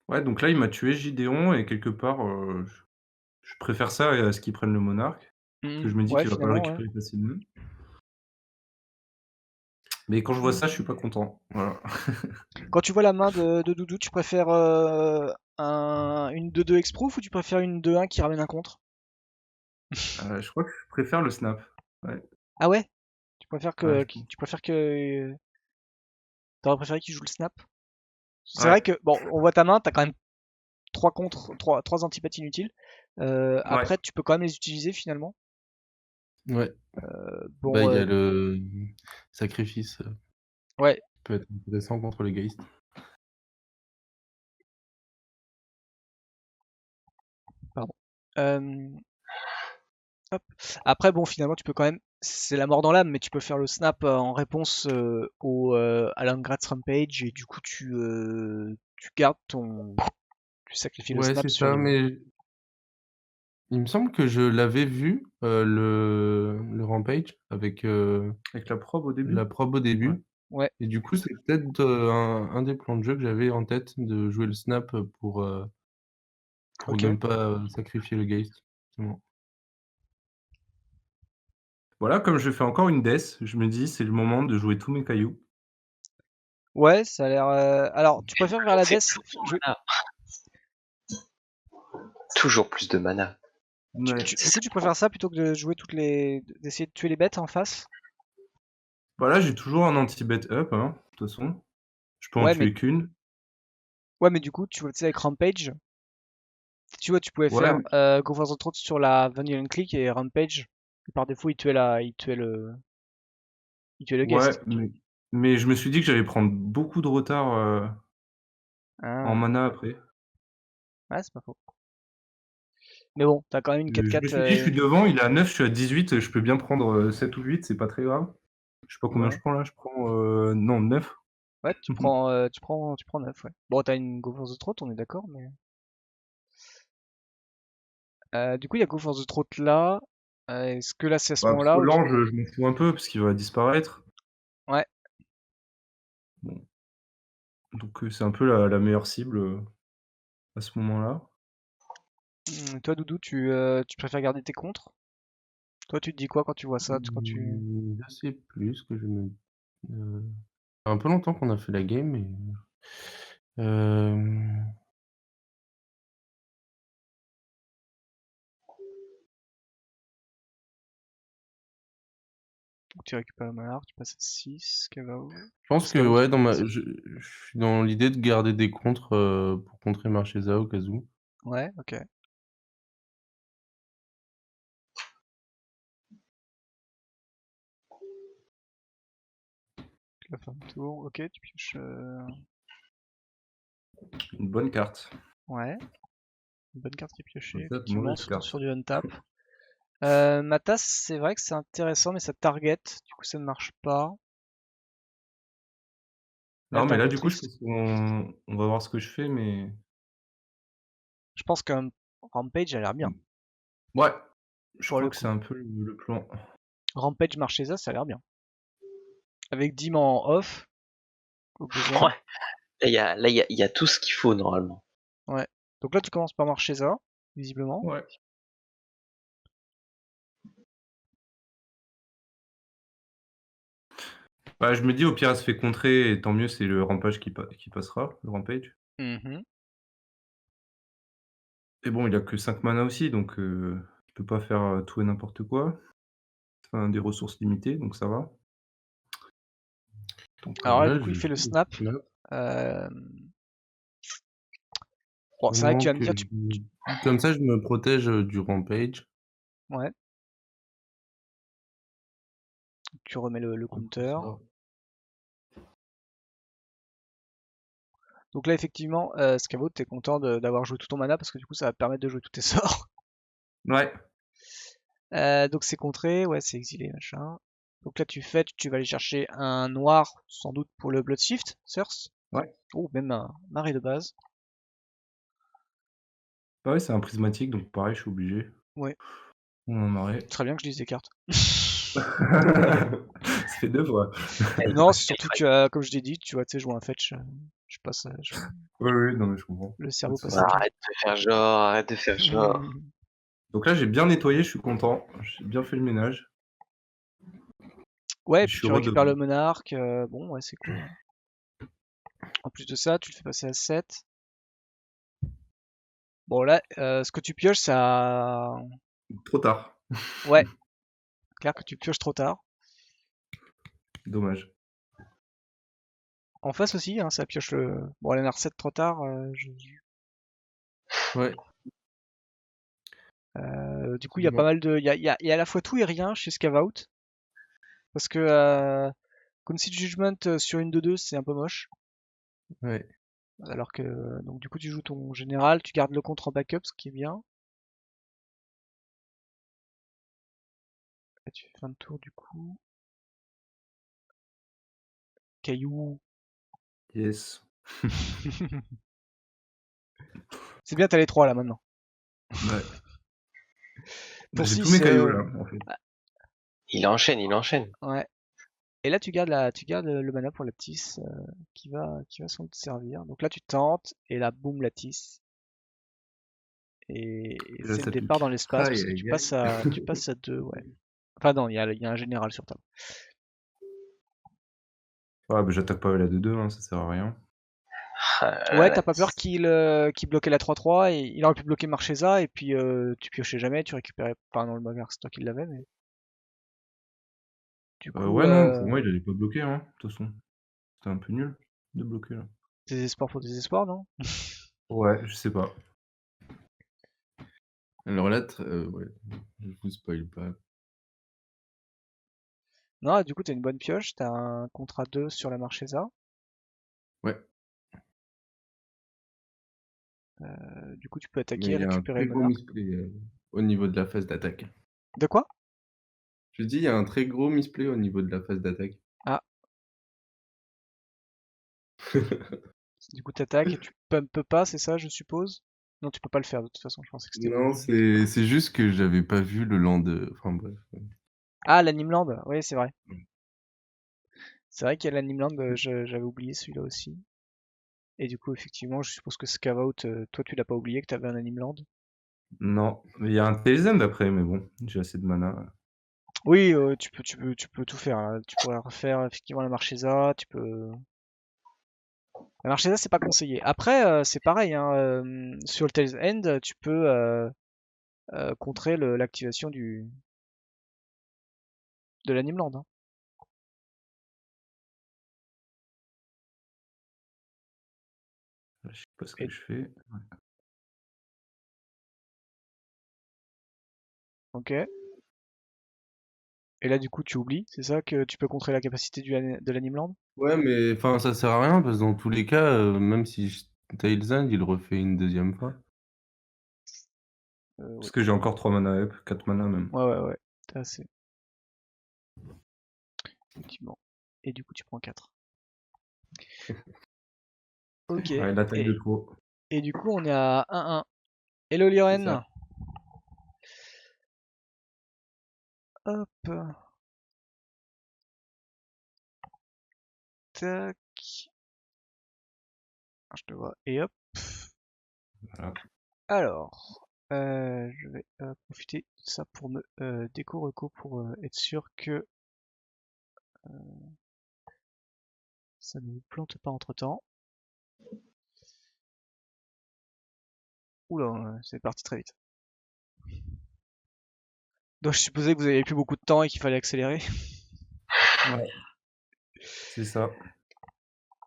Ouais, donc là, il m'a tué Gideon et quelque part, je préfère ça à ce qu'il prenne le monarque. Parce que je me dis Ouais, qu'il va pas le finalement, ouais. récupérer facilement. Mais quand je vois ça, je suis pas content. Voilà. Quand tu vois la main de Doudou, tu préfères une 2-2 exproof ou tu préfères une 2-1 qui ramène un contre? Je crois que je préfère le snap. Ouais, Ah ouais? ouais, je pense. Tu préfères que t'aurais préféré qu'il joue le snap? C'est vrai Ouais, que bon, on voit ta main, t'as quand même trois antipathes inutiles. ouais. Après, tu peux quand même les utiliser finalement. Ouais. Bah, Bon, il y a le sacrifice, ouais. peut être intéressant contre les Geist. Euh, hop. Après, bon, finalement, tu peux quand même. C'est la mort dans l'âme, mais tu peux faire le snap en réponse au Alan Gratz Rampage et du coup, tu gardes ton. Tu sacrifies le Ouais, snap c'est sur ça, le. mais il me semble que je l'avais vu, le Rampage, avec Avec la probe au début. la probe au début. Ouais, Et du coup, c'est peut-être un des plans de jeu que j'avais en tête, de jouer le snap pour ok. ne pas sacrifier le Geist. Justement. Voilà, comme je fais encore une death, je me dis c'est le moment de jouer tous mes cailloux. Ouais, ça a l'air. Alors, tu préfères vers la C'est death jouer- toujours plus de mana. Ouais. Du coup, tu préfères ça plutôt que de jouer d'essayer de tuer les bêtes en face? Voilà, j'ai toujours un anti-bet up, hein, de toute façon. Je peux en Ouais, mais tuer qu'une. ouais, mais du coup, tu vois, tu sais, avec Rampage, tu vois, tu pouvais Ouais, faire Go for the Throat sur la Vanilla Click et Rampage. Et par défaut, il tuait le ouais, guest. mais je me suis dit que j'allais prendre beaucoup de retard en Ah, mana après. ouais, c'est pas faux. Mais bon, t'as quand même une Je me 4-4. suis dit, je suis devant, il est à 9, je suis à 18, je peux bien prendre 7 ou 8, c'est pas très grave. Je sais pas combien Ouais, je prends là, je prends non 9. ouais, tu prends 9, ouais. Bon, t'as une Go for the Throat, on est d'accord, mais. Du coup, il y a Go for the Throat là. Est-ce que là, c'est à ce Bah, parce que moment-là où tu... l'ange, je m'en fous un peu parce qu'il va disparaître. Ouais. Bon. Donc c'est un peu la meilleure cible à ce moment-là. Toi, Doudou, tu préfères garder tes contres? Toi, tu te dis quoi quand tu vois ça, quand tu... Je sais plus ce que je me. Ça fait un peu longtemps qu'on a fait la game, mais. Euh, Tu récupères le monarque, tu passes à 6, Cavao. Je pense que ouais, je suis dans l'idée de garder des contres pour contrer Marchesa au cas où. Ouais, ok. La fin de tour, ok, tu pioches... Une bonne carte. Ouais, une bonne carte qui est En piochée, fait, effectivement, mauvaise surtout carte. sur du untap. Matas, c'est vrai que c'est intéressant, mais ça target, du coup ça ne marche pas. Non, mais là, du coup, je L'interlocutrice, pense qu'on va voir ce que je fais, mais je pense qu'un Rampage a l'air bien, ouais, je pour crois le que c'est coup. un peu le plan. Rampage Marchesa, ça a l'air bien. Avec Dim en off, au besoin. Ouais. Là, il y a tout ce qu'il faut normalement. Ouais. Donc là, tu commences par Marchesa, visiblement. Ouais. Bah, je me dis, au pire, elle se fait contrer, et tant mieux, c'est le rampage qui passera, le rampage. Mhm. Et bon, il a que 5 mana aussi, donc il peut pas faire tout et n'importe quoi. Enfin, des ressources limitées, donc ça va. Donc Alors là, là, du coup, je il fait le joue snap. le snap. Euh, Bon, c'est vrai que tu Vraiment vas me dire, comme ça, je me protège du rampage. Ouais, tu remets le Après counter. ça. Donc là, effectivement, Scavo, t'es content d'avoir joué tout ton mana parce que du coup, ça va te permettre de jouer tous tes sorts. Ouais. Donc c'est contré, ouais, c'est exilé, machin. Donc là, tu vas aller chercher un noir, sans doute pour le Bloodshift, Thirst. Ouais. Ou même un marée de base. Bah ouais, c'est un prismatique, donc pareil, je suis obligé. Ouais, On en arrête. très bien que je lise des cartes. Ça fait 2 fois. Non, c'est surtout que, comme je l'ai dit, tu vois, tu sais, jouer un fetch, je passe, Oui, oui, non, mais je comprends. le Pas cerveau de passe souci. à autre Arrête de faire genre, arrête de faire genre. chose. Donc là, j'ai bien nettoyé, je suis content. J'ai bien fait le ménage. Ouais, Et et je puis suis tu récupères redevant. le monarque, bon, ouais, c'est cool. En plus de ça, tu le fais passer à 7. Bon, là, ce que tu pioches, ça. Trop tard. Ouais, clair que tu pioches trop tard. Dommage. En face aussi, hein, ça pioche le. Bon, elle en a 7 trop tard. Ouais. Du coup, il y a pas mal de. Il y a à la fois tout et rien chez Scavout. Parce que Concede Judgment sur une 2-2, c'est un peu moche. Ouais. Alors que. Donc, du coup, tu joues ton général, tu gardes le contre en backup, ce qui est bien. Là, tu fais fin de tour du coup. Caillou. Yes. C'est bien, t'as les 3 là maintenant. Ouais. Pour J'ai tous 6, mes cailloux là, en fait. Il enchaîne, il enchaîne. ouais. Et là, tu gardes le mana pour la tisse qui va s'en servir. Donc là, tu tentes, et là, boum, la tisse. Et Là, c'est le ça départ pique. dans l'espace, Aïe, parce que aïe, tu passes à 2, ouais. Enfin non, il y a un général sur table. Ouais, bah, j'attaque pas la 2-2, hein, ça sert à rien. Ouais, t'as pas peur qu'il bloquait la 3-3, et il aurait pu bloquer Marchesa, et puis tu piochais jamais, tu récupérais pas dans le Magar, c'est toi qui l'avais, mais... Du coup, Ouais, non, pour moi, il allait pas bloquer, hein, de toute façon. C'était un peu nul de bloquer, là. désespoir pour désespoir, non? Ouais, je sais pas. Alors là, ouais, je vous spoil pas. Non, du coup, t'as une bonne pioche, t'as un contrat 2 sur la Marchesa. Ouais, Du coup, tu peux mais attaquer et il y a un récupérer très le gros monarque. misplay au niveau de la phase d'attaque. De quoi? Je dis, il y a un très gros misplay au niveau de la phase d'attaque. Ah, du coup, t'attaques et tu peux pas, c'est ça, je suppose? Non, tu peux pas le faire de toute façon, je pensais que c'était Non, obligé. c'est juste que j'avais pas vu le land. Enfin bref. Ah, l'Animeland, oui, c'est vrai. C'est vrai qu'il y a l'Animeland, j'avais oublié celui-là aussi. Et du coup, effectivement, je suppose que Scavout, toi, tu l'as pas oublié que t'avais un Animeland. Non, mais il y a un Talisman d'après, mais bon, j'ai assez de mana. Oui, tu peux tout faire, hein. Tu pourrais refaire effectivement la Marchesa, tu peux. La Marchesa, c'est pas conseillé. Après, c'est pareil, hein, sur le Tails End, tu peux contrer l'activation de l'Animeland, hein. Je sais pas ce Et- que je fais. Ok. Et là, du coup, tu oublies, c'est ça que tu peux contrer la capacité de l'Animeland? Ouais, mais enfin, ça sert à rien parce que dans tous les cas, même si Tailsand, il refait une deuxième fois. Oui. Parce que j'ai encore 3 mana up, 4 mana même. Ouais. T'as assez. Effectivement. Et du coup, tu prends 4. Ok. Ouais, l'attaque de trop. Et du coup, on est à 1-1. Hello, C'est Liren. ça. Hop. Tac. Je te vois. Et hop. Voilà. Alors, je vais profiter de ça pour me déco-reco pour être sûr que ça ne me plante pas entre temps. Oula, c'est parti très vite. Donc je supposais que vous avez plus beaucoup de temps et qu'il fallait accélérer. Ouais. C'est ça.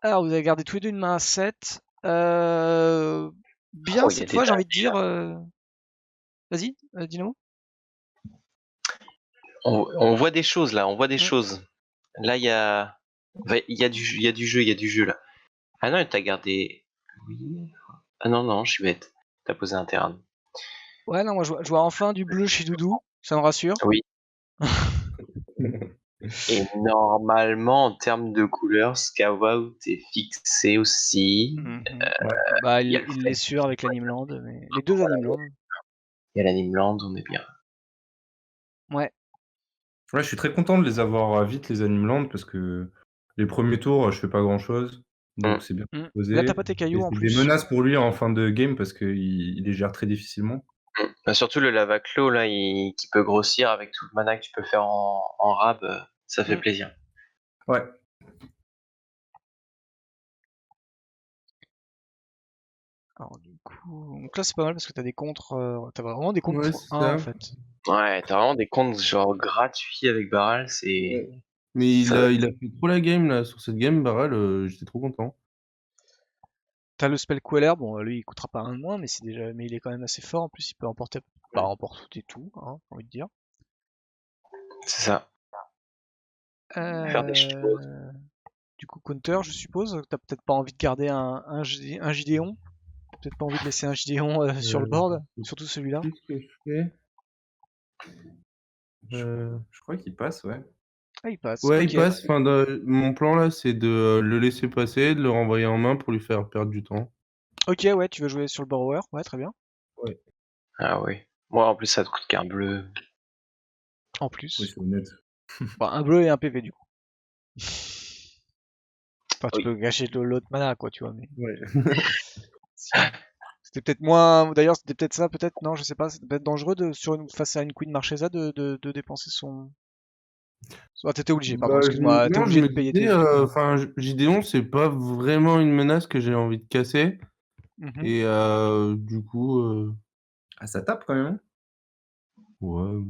Alors vous avez gardé tous les deux une main à 7. Bien Oh, il y a cette des fois, j'ai envie de dingueries, dire. là. Vas-y, Dynamo. On voit des choses là, on voit des Mm. choses. Là, il y a du jeu là. Ah non, t'as gardé. Oui. Ah non, je suis bête. T'as posé un terrain. Ouais, non, moi je vois enfin du bleu chez Doudou, ça me rassure. Oui. Et normalement, en termes de couleurs, Scout est fixé aussi. Mhm. Ouais. Bah, Il y a il l'est sûr avec l'Animeland, mais les deux Animeland. l'Animeland, on est bien. Ouais. Ouais, je suis très content de les avoir vite, les Animeland, parce que les premiers tours, je fais pas grand chose. Donc Mm. c'est bien Là, t'as posé. pas tes Et cailloux en c'est des plus. menaces pour lui en fin de game parce qu'il il les gère très difficilement. Bah, surtout le Lavaclo là, qui peut grossir avec tout le mana que tu peux faire en rab, ça fait Mm. plaisir. Ouais. Alors du coup, donc là c'est pas mal parce que t'as des contres, t'as vraiment des contres Ouais, pour c'est 1 en ça. fait. Ouais, t'as vraiment des comptes genre gratuits avec Barral, c'est. Ouais. Mais Ça... il a fait trop la game là sur cette game, Barral, j'étais trop content. T'as le spell Queller, bon lui il coûtera pas un de moins, mais mais il est quand même assez fort. En plus il peut emporter, bah emporter tout, hein, j'ai envie de dire. C'est ça. Faire des choses. Euh, Du coup counter, je suppose. T'as peut-être pas envie de garder un Gideon. T'as peut-être pas envie de laisser un Gideon sur le board, surtout celui-là. Qu'est-ce que je fais? Je crois qu'il passe, ouais. Ah, il passe. Ouais, Ok. il passe. Enfin, mon plan là, c'est de le laisser passer, de le renvoyer en main pour lui faire perdre du temps. Ok, ouais, tu veux jouer sur le borrower. Ouais, très bien. Ah oui. Moi, en plus, ça te coûte qu'un bleu. En Oui, plus. c'est honnête. Bah, un bleu et un PV du coup. Enfin, tu Oui. peux gâcher l'autre mana, quoi, tu vois, mais. Ouais. C'était peut-être moins. D'ailleurs, c'était peut-être ça, peut-être. Non, je sais pas. C'était peut-être dangereux face à une Queen Marchesa de dépenser son. Ah, t'étais obligé, pardon, Bah, excuse-moi. T'es non, je obligé de me payer disais, tes. enfin, Gideon, c'est pas vraiment une menace que j'ai envie de casser. Mhm. Et du coup, Ah, ça tape quand même. Hein. ouais.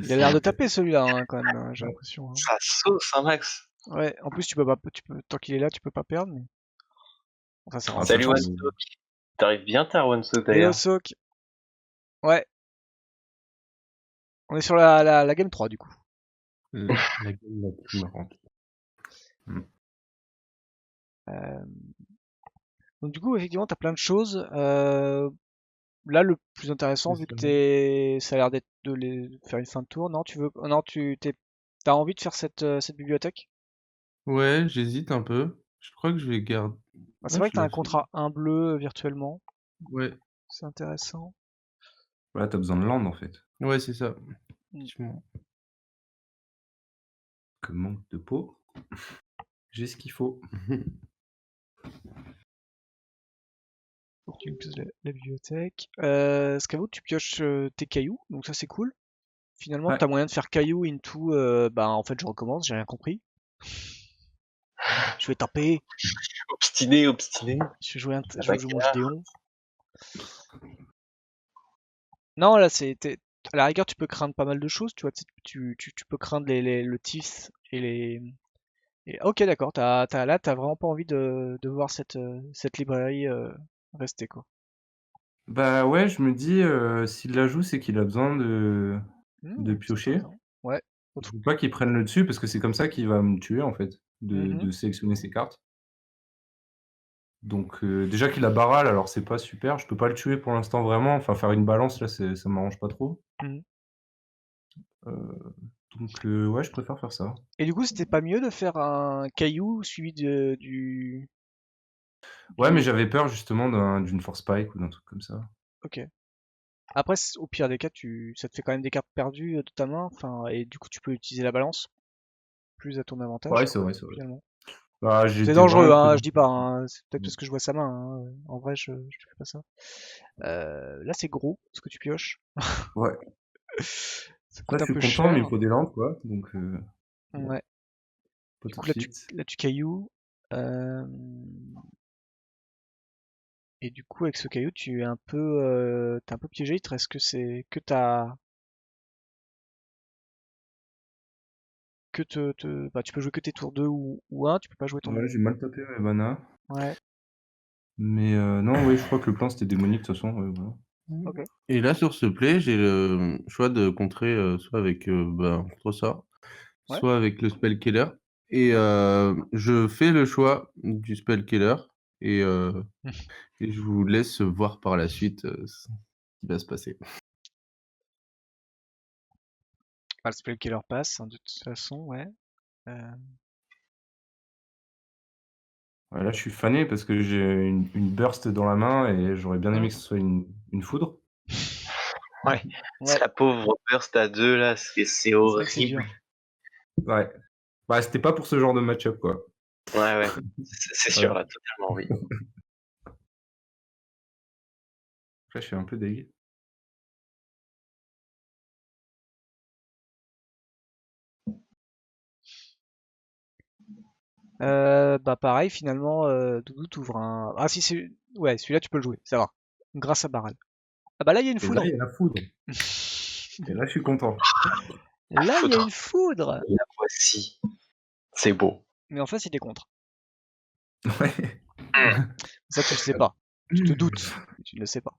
Il a l'air de taper celui-là, hein, quand même, j'ai l'impression. Hein. Ça sauce, hein, Max. Ouais, en plus, tu peux pas. Tant qu'il est là, tu peux pas perdre. Mais... Enfin, ça rend Ah, pas de Salut, franchement, chance. Wansook. T'arrives bien tard, Wansook, Hello, d'ailleurs. Sok. Ouais, on est sur la game 3 du coup. La gueule la plus marrante. Euh, Donc du coup, effectivement, t'as plein de choses. Là, le plus intéressant, vu que ça a l'air d'être de faire une fin de tour, non, non, t'as envie de faire cette bibliothèque? Ouais, j'hésite un peu. Je crois que je vais garder. Bah, c'est Ouais, vrai que je t'as la un fais. contrat 1 bleu virtuellement, Ouais, c'est intéressant. Voilà, t'as besoin de land en fait. ouais, c'est ça. Mm. Effectivement. Que manque de peau. J'ai ce qu'il faut. Donc tu utilises la bibliothèque. Scavo, tu pioches tes cailloux, donc ça c'est cool. Finalement, Ouais. t'as moyen de faire cailloux into. Bah en fait, je recommence, j'ai rien compris. Je vais taper, Obstiné, obstiné. je vais jouer, Ah je bah, vais jouer mon Gideon. Non, là, à la rigueur, tu peux craindre pas mal de choses, tu vois. Tu peux craindre le Tiff et les. Ok, d'accord. Là, t'as vraiment pas envie de voir cette librairie rester, quoi. Bah ouais, je me dis, s'il la joue, c'est qu'il a besoin de C'est piocher. intéressant. Ouais. Je veux pas qu'il prenne le dessus parce que c'est comme ça qu'il va me tuer en fait, Mhm. de sélectionner ses cartes. Donc déjà qu'il a barrel, alors c'est pas super. Je peux pas le tuer pour l'instant vraiment. Enfin, faire une balance là, ça m'arrange pas trop. Mhm. Donc ouais, je préfère faire ça. Et du coup, c'était pas mieux de faire un caillou suivi Ouais, mais du... j'avais peur justement d'une force spike ou d'un truc comme ça. Ok. Après, au pire des cas, ça te fait quand même des cartes perdues de ta main, enfin, et du coup, tu peux utiliser la balance plus à ton Ouais, avantage, c'est vrai, c'est vrai. finalement. Bah, C'est j'étais dangereux, vraiment hein, prudent. je dis pas, hein, c'est peut-être parce que je vois sa main, hein. En vrai, je fais pas ça. Là, c'est gros, ce que tu pioches. Ouais. Ça Là, coûte je un suis peu content, mais il cher. me faut des lampes, quoi. Donc bon, Ouais. pas Du tout coup, de suite. là, tu cailloux. Et du coup, avec ce caillou, t'es un peu piégé. Il te reste bah, tu peux jouer que tes tours 2 ou 1, tu peux pas jouer Ouais, ton. j'ai mal tapé mes mana. Ouais, Mais non, oui, je crois que le plan c'était démonique de toute façon. Voilà. ok. Et là, sur ce play, j'ai le choix de contrer soit avec contre ça, Ouais. soit avec le spell killer. Et je fais le choix du spell killer. Et, et je vous laisse voir par la suite ce qui va se passer. Bah, le spell killer passe, hein, de toute façon, ouais. Euh, Ouais, là, je suis fané parce que j'ai une burst dans la main et j'aurais bien aimé que ce soit une foudre. Ouais. Ouais, La pauvre burst à 2, là, c'est vrai que c'est horrible. dur. Ouais. Bah, c'était pas pour ce genre de match-up, quoi. Ouais, ouais. C'est sûr, Voilà. là, totalement, oui. Là, je suis un peu dégueu. Bah pareil, finalement, Doudou t'ouvre un. Ah si, ouais, celui-là tu peux le jouer, ça va. Grâce à Baral. Ah bah là il y a une Et là, foudre. il y a la foudre. Et là, je suis content. La Là il y a foudre. une foudre. La voici. C'est beau. Mais en fait il est contre. Ouais. Ça tu le sais pas. Tu te doutes, mais tu ne le sais pas.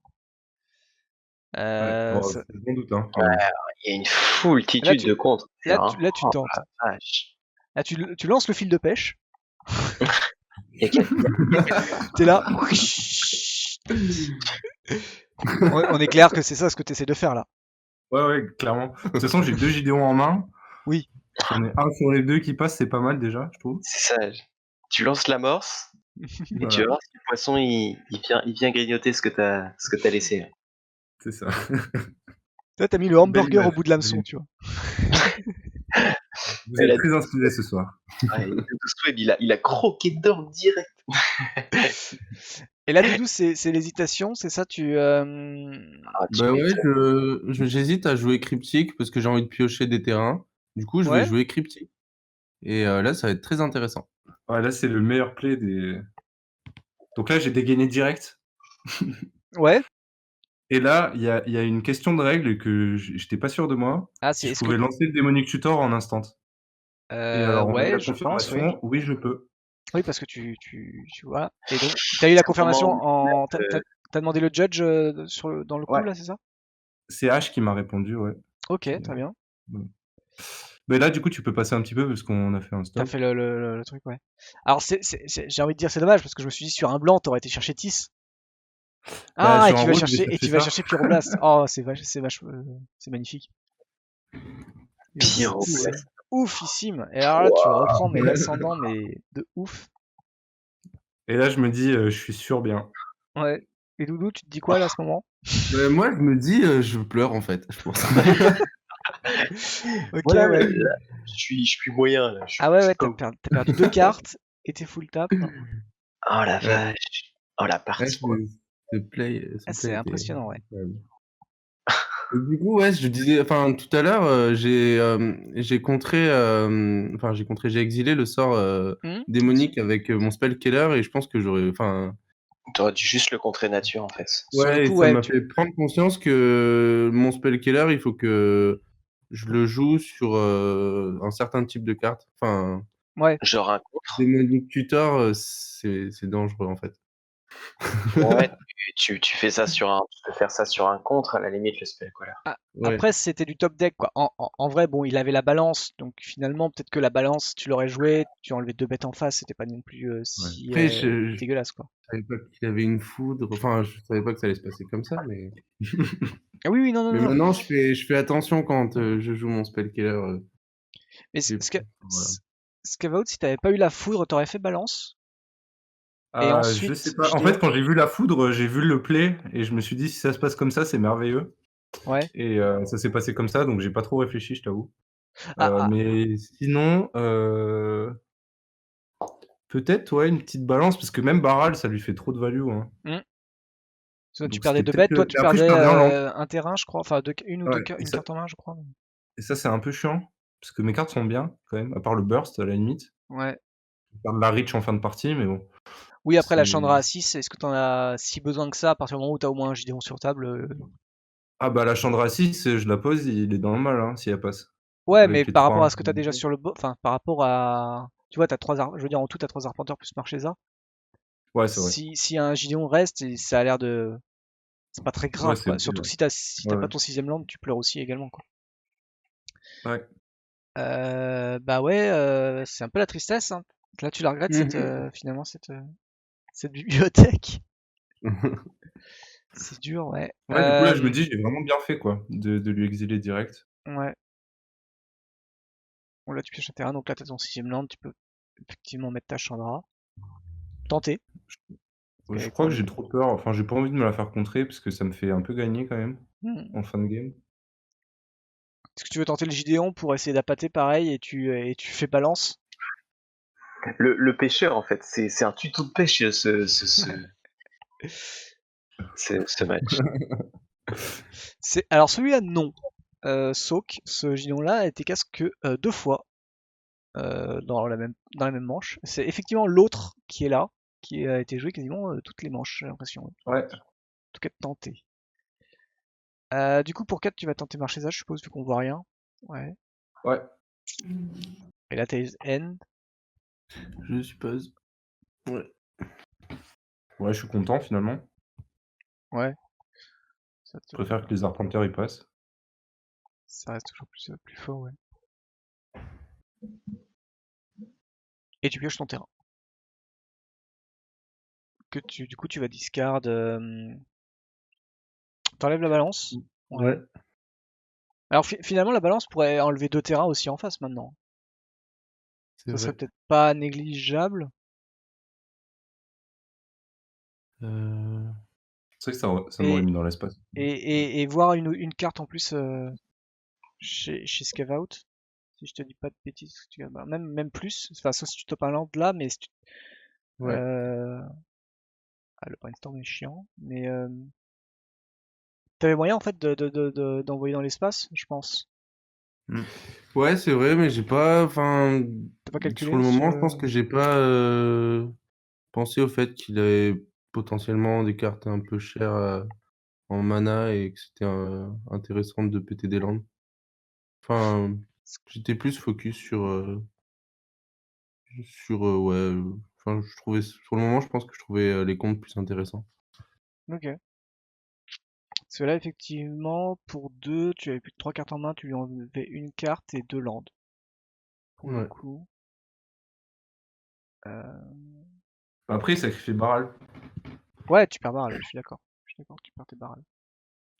Ouais. Bon, Ça- c'est bon doute, hein, quand même. Il y a une Là foultitude tu, de contre. Hein. là tu Oh tentes. la vache. Là tu lances le fil de pêche. Il y a T'es là. On est clair que c'est ça ce que tu essaies de faire là. Ouais, clairement. De toute façon, j'ai 2 Gideon en main. Oui. J'en ai un sur les 2 qui passe, c'est pas mal déjà, je trouve. C'est ça. Tu lances l'amorce et tu vas Voilà, voir si le poisson il vient grignoter ce que t'as laissé. Là. c'est ça. Toi, t'as mis le Belle hamburger au image, bout de l'hameçon, tu vois. Vous Et êtes là, très inspirés ce soir. ouais, Sweb, il a croqué dedans direct. Et là, Doudou, c'est l'hésitation, c'est ça, tu... Ah, tu Bah ouais, m'étonnes. j'hésite à jouer cryptique parce que j'ai envie de piocher des terrains. Du coup, je vais Ouais, jouer cryptique. Et là, ça va être très intéressant. Ouais, là, c'est le meilleur play des. Donc là, j'ai dégainé direct. ouais. Et là, il y a une question de règle que j'étais pas sûr de moi. Ah, Si c'est je est-ce que... pouvais lancer le Demonic Tutor en instant. Et alors, on a eu ouais, la je pense, oui. confirmation, oui, je peux. Oui, parce que tu vois. Et donc, t'as eu la confirmation Comment en... T'as demandé le judge dans le coup, Ouais, là, c'est ça? c'est H qui m'a répondu, ouais. Ok, C'est- très bien. ouais. Mais là, du coup, tu peux passer un petit peu parce qu'on a fait un T'as stop. fait le truc, ouais. Alors, j'ai envie de dire c'est dommage, parce que je me suis dit, sur un blanc, t'aurais été chercher Tis. Bah, Ah, sur un rouge, j'ai et tu cherché vas ça. chercher Pyroblast. Oh, c'est magnifique. pire au C'est blast. oufissime. Et alors là, tu Waouh. reprends mais l'ascendant, mais de ouf. Et là, je me dis, je suis sûr bien. Ouais. Et Doudou, tu te dis quoi là à ce moment? Moi, je me dis, je pleure en fait, je pense. Ok, Voilà, ouais. je suis moyen là. Ah ouais, ouais, Pas ouf. t'as perdu 2 cartes et t'es full tap. Oh la Ouais, vache. Oh la ouais, partie. ce Ah, play c'est était impressionnant, ouais. incroyable. Et du coup, ouais, je disais, enfin, tout à l'heure, j'ai contré, j'ai exilé le sort Hmm. démonique avec mon spell killer et je pense que j'aurais, enfin, T'aurais dû juste le contrer nature en fait. Sur le ouais, et coup, ça ouais, m'a fait prendre conscience que mon spell killer, il faut que je le joue sur un certain type de carte. Enfin, ouais. Genre un contre. démonique tutor, c'est dangereux en fait. Ouais, tu fais ça tu peux faire ça sur un contre à la limite le spell caller. Ah, Ouais. après, c'était du top deck, quoi. En vrai, bon, il avait la balance, donc finalement, peut-être que la balance, tu l'aurais joué, tu enlevais 2 bêtes en face, c'était pas non plus Ouais. si Après, je dégueulasse, quoi. savais pas qu'il avait une foudre. Enfin, je savais pas que ça allait se passer comme ça, mais. Ah oui, oui, non, non, Mais non. maintenant, je fais attention quand je joue mon spell killer. Mais J'ai- voilà. ce qu'avait si t'avais pas eu la foudre, t'aurais fait balance. Et Je sais ensuite, pas. En fait, quand j'ai vu la foudre, j'ai vu le play et je me suis dit, si ça se passe comme ça, c'est merveilleux. ouais. Et ça s'est passé comme ça, donc j'ai pas trop réfléchi, je t'avoue. Ah, ah, Mais sinon, peut-être, ouais, une petite balance, parce que même Baral, ça lui fait trop de value, hein. hmm. Soit tu Donc perdais c'était 2 peut-être bêtes, toi, tu mais après, je perdais perdais en lampe. un terrain, je crois. Enfin, Ouais, une carte en main, je crois. et ça, c'est un peu chiant, parce que mes cartes sont bien, quand même, à part le burst, à la limite. Ouais. Je perds de la reach en fin de partie, mais bon, Oui, après la c'est Chandra à 6, est-ce que t'en as si besoin que ça, à partir du moment où t'as au moins un Gideon sur table ah bah, la Chandra 6, je la pose, il est dans le mal, hein, si elle passe. Ouais, mais Avec les par 3 rapport à ce que t'as déjà sur le enfin, par rapport à... Tu vois, je veux dire, en tout, t'as 3 arpenteurs plus Marchesa. Ouais, c'est vrai. Si un Gideon reste, ça a l'air de... C'est pas très Ouais, grave, c'est quoi. OK, Surtout ouais. que si Ouais, t'as ouais. pas ton 6ème land, tu pleures aussi également, quoi. Ouais. Bah ouais, c'est un peu la tristesse, hein. Là, tu la regrettes, finalement, cette bibliothèque. C'est dur, ouais. Ouais, du coup, là, je me dis, j'ai vraiment bien fait, quoi, de lui exiler direct. Ouais. Bon, là, tu pioches un terrain, donc là, t'as ton 6ème land, tu peux effectivement mettre ta Chandra. Tenter. Ouais, je Avec crois quoi que j'ai trop peur, enfin, j'ai pas envie de me la faire contrer, parce que ça me fait un peu gagner, quand même, Hmm. en fin de game. Est-ce que tu veux tenter le Gideon pour essayer d'appâter pareil et tu fais balance? Le pêcheur en fait, c'est un tuto de pêche ce match. Alors celui-là non. Soak, ce Gideon-là a été casse que 2 fois dans la même manche. C'est effectivement l'autre qui est là, qui a été joué quasiment toutes les manches, j'ai l'impression. Ouais. Ouais, En tout cas tenté. Du coup pour 4 tu vas tenter Marchesa, je suppose, vu qu'on voit rien. Ouais. ouais. Et là t'as les End. Je suppose. Ouais. Ouais, je suis content, finalement. Ouais. Je préfère que les arpenteurs, ils passent. Ça reste toujours plus fort, ouais. Et tu pioches ton terrain. Du coup tu vas discard. T'enlèves la balance. Ouais. Alors finalement, la balance pourrait enlever 2 terrains aussi en face maintenant. C'est Ça serait vrai. peut-être pas négligeable. Euh, C'est vrai que ça m'aurait Et, mis dans l'espace. et voir une carte en plus chez Scavout. Si je te dis pas de bêtises, bah, même plus. Enfin, sauf si tu topes un land là, mais si tu- ouais. euh, le brainstorm est chiant. Mais t'avais moyen en fait d'envoyer dans l'espace, je pense. Mm. Ouais, c'est vrai, mais j'ai pas. Enfin, T'as pas sur calculé le sur moment, je le. pense que j'ai pas pensé au fait qu'il avait potentiellement des cartes un peu chères en mana et que c'était intéressant de péter des landes. Enfin, j'étais plus focus ouais. Enfin, je trouvais sur le moment, je pense que je trouvais les comptes plus intéressants. Ok. Parce que là, effectivement, pour 2, tu avais plus de 3 cartes en main, tu lui enlevais une carte et 2 landes. Pour le Ouais. coup. Euh, Après, il sacrifie Baral. Ouais, tu perds barrel, je suis d'accord. Je suis d'accord, tu perds tes barrels.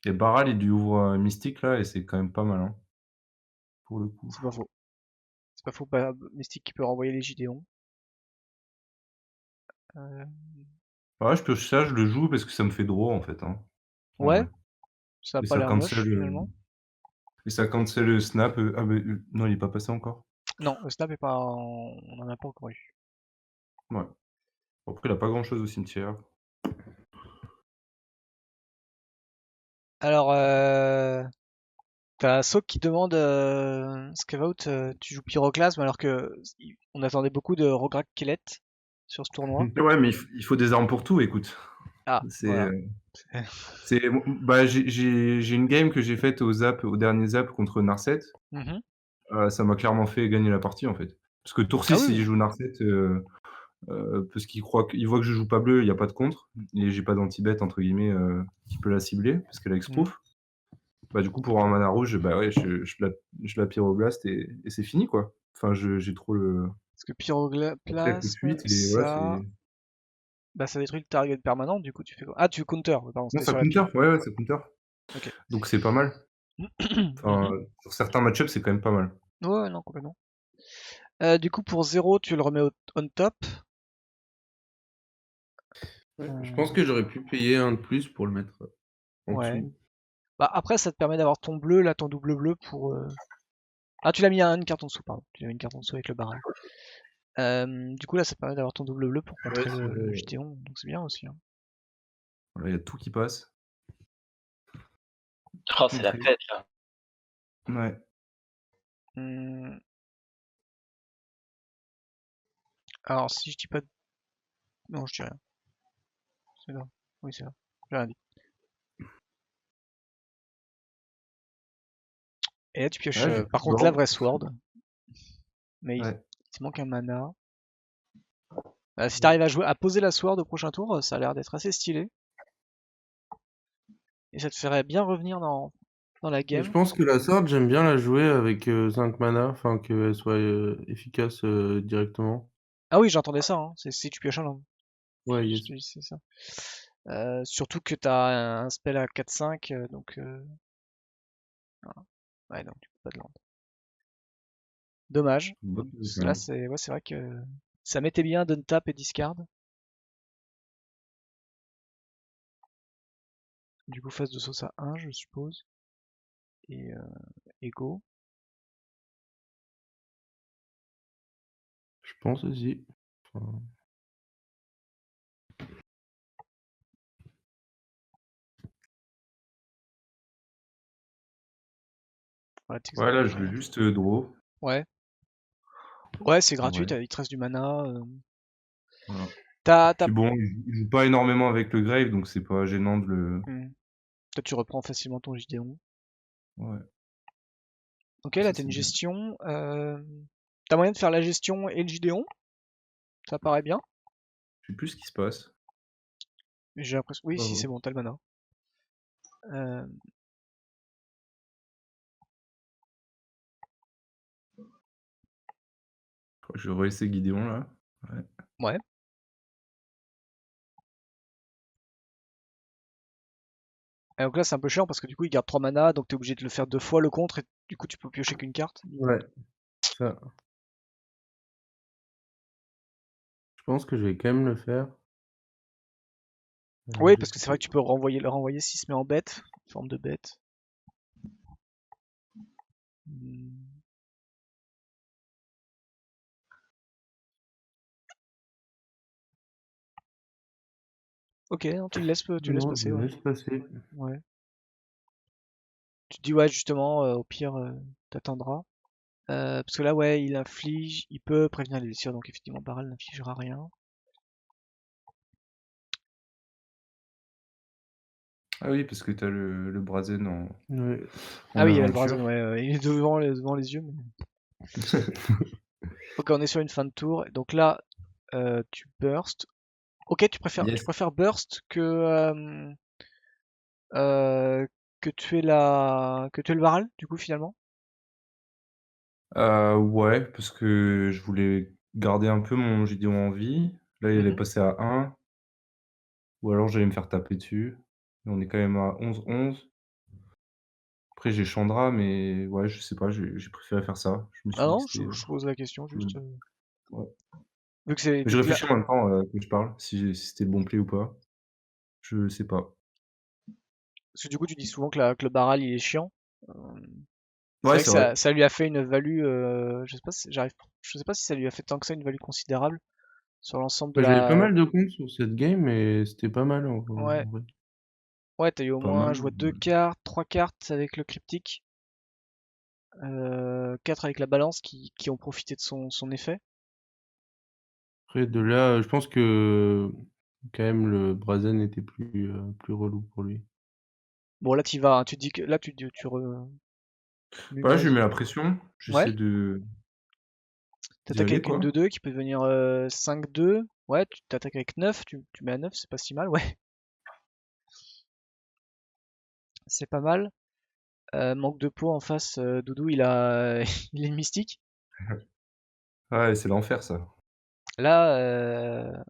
Et Baral, il lui ouvre Mystique là, et c'est quand même pas mal, hein, pour le coup. C'est pas faux. C'est pas faux, bah, Mystique qui peut renvoyer les Gideons. Euh, Ouais, ça, je le joue parce que ça me fait draw en fait, hein, en Ouais, vrai. ça a Et pas ça l'air moche cancel, finalement. et ça cancel le snap. Ah, mais non, il est pas passé encore. Non, le snap est pas on en a pas encore eu. Ouais. Après, il a pas grand chose au cimetière. Alors, t'as Sok qui demande Scavout, tu joues Pyroclasme alors que on attendait beaucoup de Rograk Kellet sur ce tournoi. Ouais, mais il faut des armes pour tout, écoute. Ah, C'est, voilà. bah, j'ai une game que j'ai faite au dernier zap contre Narset. Mhm. Ça m'a clairement fait gagner la partie en fait. Parce que tour Ah 6, oui, il oui. joue Narset, parce qu'il voit que je joue pas bleu, il n'y a pas de contre. Et j'ai pas d'anti-bet, entre guillemets, qui peut la cibler, parce qu'elle a Mhm. exproof. Bah, du coup, pour un mana rouge, bah ouais, je la pyroblast et c'est fini quoi. Enfin, j'ai trop le. Parce que Après, coup de Pyroclasme, suite, et voilà, ça, c'est. bah ça détruit le target permanent, du coup tu fais quoi? Ah, tu counter, pardon, Non, c'était ça sur la counter, pyro. ouais, ouais, ça counter. Ok. Donc c'est pas mal. Enfin, Mhm. sur certains match-ups, c'est quand même pas mal. Ouais, non, complètement. Du coup, pour 0, tu le remets on top. Ouais, je Euh, pense que j'aurais pu payer un de plus pour le mettre en ouais. dessous. Bah après, ça te permet d'avoir ton bleu, là, ton double bleu pour. Ah, tu l'as mis à une carte en dessous, pardon. Tu l'as mis une carte en dessous avec le barrel. Du coup, là, ça te permet d'avoir ton double bleu pour Ouais, contrer c'est le vrai. Gideon, donc c'est bien aussi, hein. Voilà, il y a tout qui passe. Oh, c'est la Contré. fête là. Ouais. Hum, Alors, si je dis pas de... Non, je dis rien. C'est là. Oui, c'est là. J'ai rien dit. Et là, tu pioches, Ouais, j'ai plus par de contre, la board. vraie sword, mais il Ouais. te manque un mana. Si t'arrives à jouer, à poser la sword au prochain tour, ça a l'air d'être assez stylé. Et ça te ferait bien revenir dans la Mais je game. pense que la sorte, j'aime bien la jouer avec 5 mana, enfin qu'elle soit efficace directement. Ah oui, j'entendais ça, hein. C'est si tu pioches un land. Ouais, Je yes. te dis, c'est ça. Surtout que t'as un spell à 4-5, donc voilà. Ouais, donc du coup pas de land. Dommage. Bonne Là, position. c'est ouais, c'est vrai que ça mettait bien d'untap et discard. Du coup, phase de sauce à 1, je suppose. Et go. Je pense aussi. Enfin, Voilà, Ouais, là, je veux juste draw. Ouais. Ouais, c'est En gratuit, vrai. il te reste du mana. Voilà. T'as... Puis bon, il joue pas énormément avec le Grave, donc c'est pas gênant de le. Hmm. Toi, tu reprends facilement ton Gideon. Ouais, Ok, là, ça t'as c'est une bien. gestion. T'as moyen de faire la gestion et le Gideon. Ça paraît bien. Je sais plus ce qui se passe. J'ai l'impression... Oui, Pas si, vrai. c'est bon, t'as le mana. Euh, Je vais relaisser Gideon là. Ouais. Ouais. Et donc là, c'est un peu chiant parce que du coup, il garde 3 mana, donc t'es obligé de le faire 2 fois le contre, et du coup, tu peux piocher qu'une carte. Ouais, ça. Je pense que je vais quand même le faire. Oui, Je parce que sais c'est pas. vrai que tu peux le renvoyer s'il se met en bête, forme de bête. Hmm. Ok, non, tu le laisses Non, je passer, le ouais. laisse passer. Ouais. Tu te dis, ouais, justement, au pire, t'attendras. Parce que là, ouais, il peut prévenir les blessures, donc effectivement, Baral n'infligera rien. Ah oui, parce que t'as le Brazen Ouais. Ah en oui, il y a le Brazen, aventure. ouais, il est devant les yeux. Ok, on est sur une fin de tour. Donc là, tu burst. Ok, tu Yes. préfères burst euh, que tuer le Baral, du coup, finalement? Ouais, parce que je voulais garder un peu mon Gideon en vie. Là, il est Mhm. passé à 1, ou alors j'allais me faire taper dessus. Mais on est quand même à 11-11. Après, j'ai Chandra, mais ouais, je sais pas, j'ai préféré faire ça. Je me Ah suis dit que non, c'était, je pose la question, plus juste. ouais. Vu Je que là, réfléchis en même temps, que je parle, si c'était le bon play ou pas. Je sais pas. parce que du coup, tu dis souvent que le Baral, il est chiant. Euh, c'est Ouais, vrai que c'est vrai. ça lui a fait une value, je sais pas si ça lui a fait tant que ça une value considérable sur l'ensemble de Bah, j'avais pas la. mal de comptes sur cette game et c'était pas mal Ouais, en vrai. ouais, t'as eu au Pas moins mal. joué 2 cartes, 3 cartes avec le cryptique, 4 avec la balance qui ont profité de son effet. Après, de là, je pense que quand même le Brazen était plus relou pour lui. Bon, là, t'y vas, hein, tu te dis que là, mets une Bah, là, je lui case. mets la pression. Ouais, J'essaie d'y t'attaques aller, avec une quoi. 2-2 qui peut devenir 5-2. Ouais, tu t'attaques avec 9, tu mets à 9, c'est pas si mal, ouais, c'est pas mal. Manque de peau en face, Doudou, il est mystique. Ouais, c'est l'enfer, ça. Là,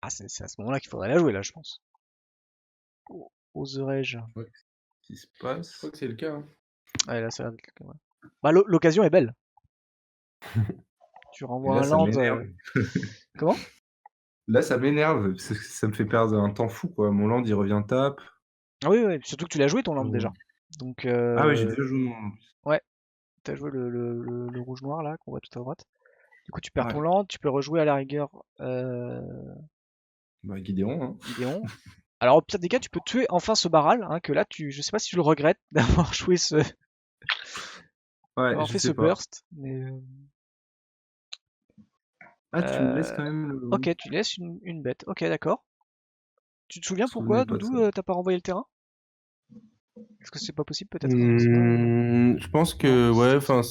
c'est à ce moment-là qu'il faudrait la jouer, là, je pense. Oserais-je? Ouais, qu'est-ce qui se Je crois passe? que c'est le cas, hein. Ouais, là, ça a l'air d'être ouais. Bah, l'occasion est belle. Tu Et renvoies là, un ça land. m'énerve. Comment? Là, ça m'énerve, parce que ça me fait perdre un temps fou, quoi. Mon land, il revient tape. Ah oui, oui, surtout que tu l'as joué ton land Euh, déjà. Donc, Ah oui, j'ai déjà joué mon... ouais, t'as joué le rouge-noir là, qu'on voit tout à droite. Du coup, tu perds ton Ouais. land, tu peux rejouer à la rigueur Bah, Gideon, hein. Gideon. Alors, au pire des cas, tu peux tuer enfin ce Baral, hein, que là, je sais pas si tu le regrettes d'avoir joué Ouais, d'avoir je fait ce sais pas. burst, mais Ah, tu me laisses euh, quand même le... ok, tu laisses une bête. Ok, d'accord. Tu te souviens Je me souvenais pourquoi, pas de ça. Doudou, t'as pas renvoyé le terrain? Est-ce que c'est pas possible peut-être? Je sais pas. Je pense Non, que c'était ouais, possible.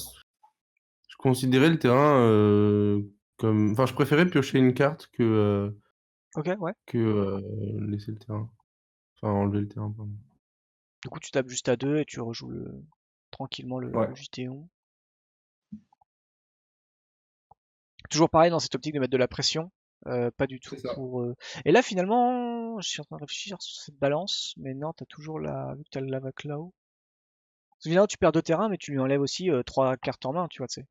je considérais le terrain comme, enfin, je préférais piocher une carte Ok, ouais. laisser le terrain, enfin enlever le terrain, pardon. Du coup, tu tapes juste à 2 et tu rejoues tranquillement Ouais, le Gitéon. Toujours pareil dans cette optique de mettre de la pression. Pas du c'est tout ça. pour. Et là, finalement, je suis en train de réfléchir sur cette balance, mais non, t'as toujours vu que t'as le Lava Claw. Parce que finalement, tu perds 2 terrains, mais tu lui enlèves aussi 3 cartes en main, tu vois, tu sais.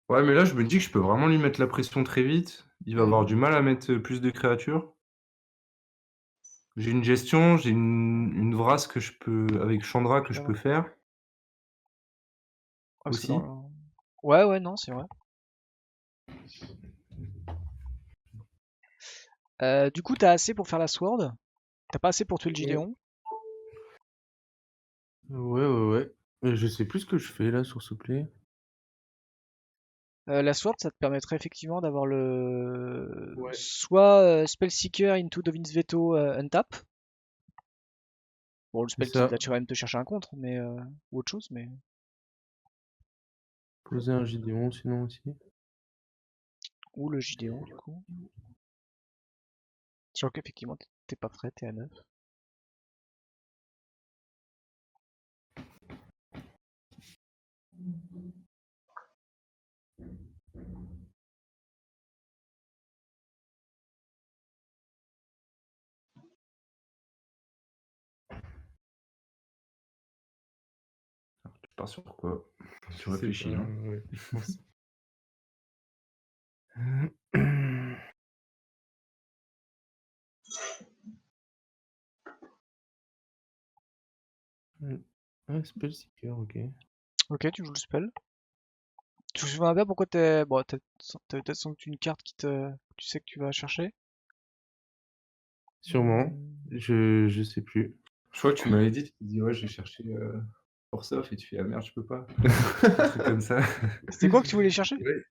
Ouais, mais là, je me dis que je peux vraiment lui mettre la pression très vite. Il va avoir Mhm. du mal à mettre plus de créatures. J'ai une gestion, j'ai une Vrasse que je peux, avec Chandra, que je peux Clairement. faire Ah, parce que aussi. ouais, ouais, non, c'est vrai. Du coup, t'as assez pour faire la Sword. T'as pas assez pour tuer le Ouais. Gideon. Ouais, ouais, ouais. Mais je sais plus ce que je fais là sur ce play. La Sword, ça te permettrait effectivement d'avoir le. Ouais. Soit Spellseeker into Dovin's Veto untap. Bon, le C'est spell qui ça. va quand même te chercher un contre, mais. Ou autre chose, mais. Poser un Gideon sinon aussi. Ou le Gideon, du coup. Sachant qu'effectivement, t'es pas frais, t'es à 9. Pas sur quoi. Tu Je sais réfléchis, pas, hein. ouais, je pense. Ouais, Spellseeker, ok. Ok, tu joues le spell. Tu te souviens bien pourquoi t'es. Bon, t'avais peut-être sans doute une carte tu sais que tu vas chercher. Sûrement. Je sais plus. Je crois que tu m'avais dit, tu te dis ouais, j'ai cherché Force Off et tu fais ah merde, je peux pas. Un truc comme ça. C'était quoi que tu voulais chercher? Ouais.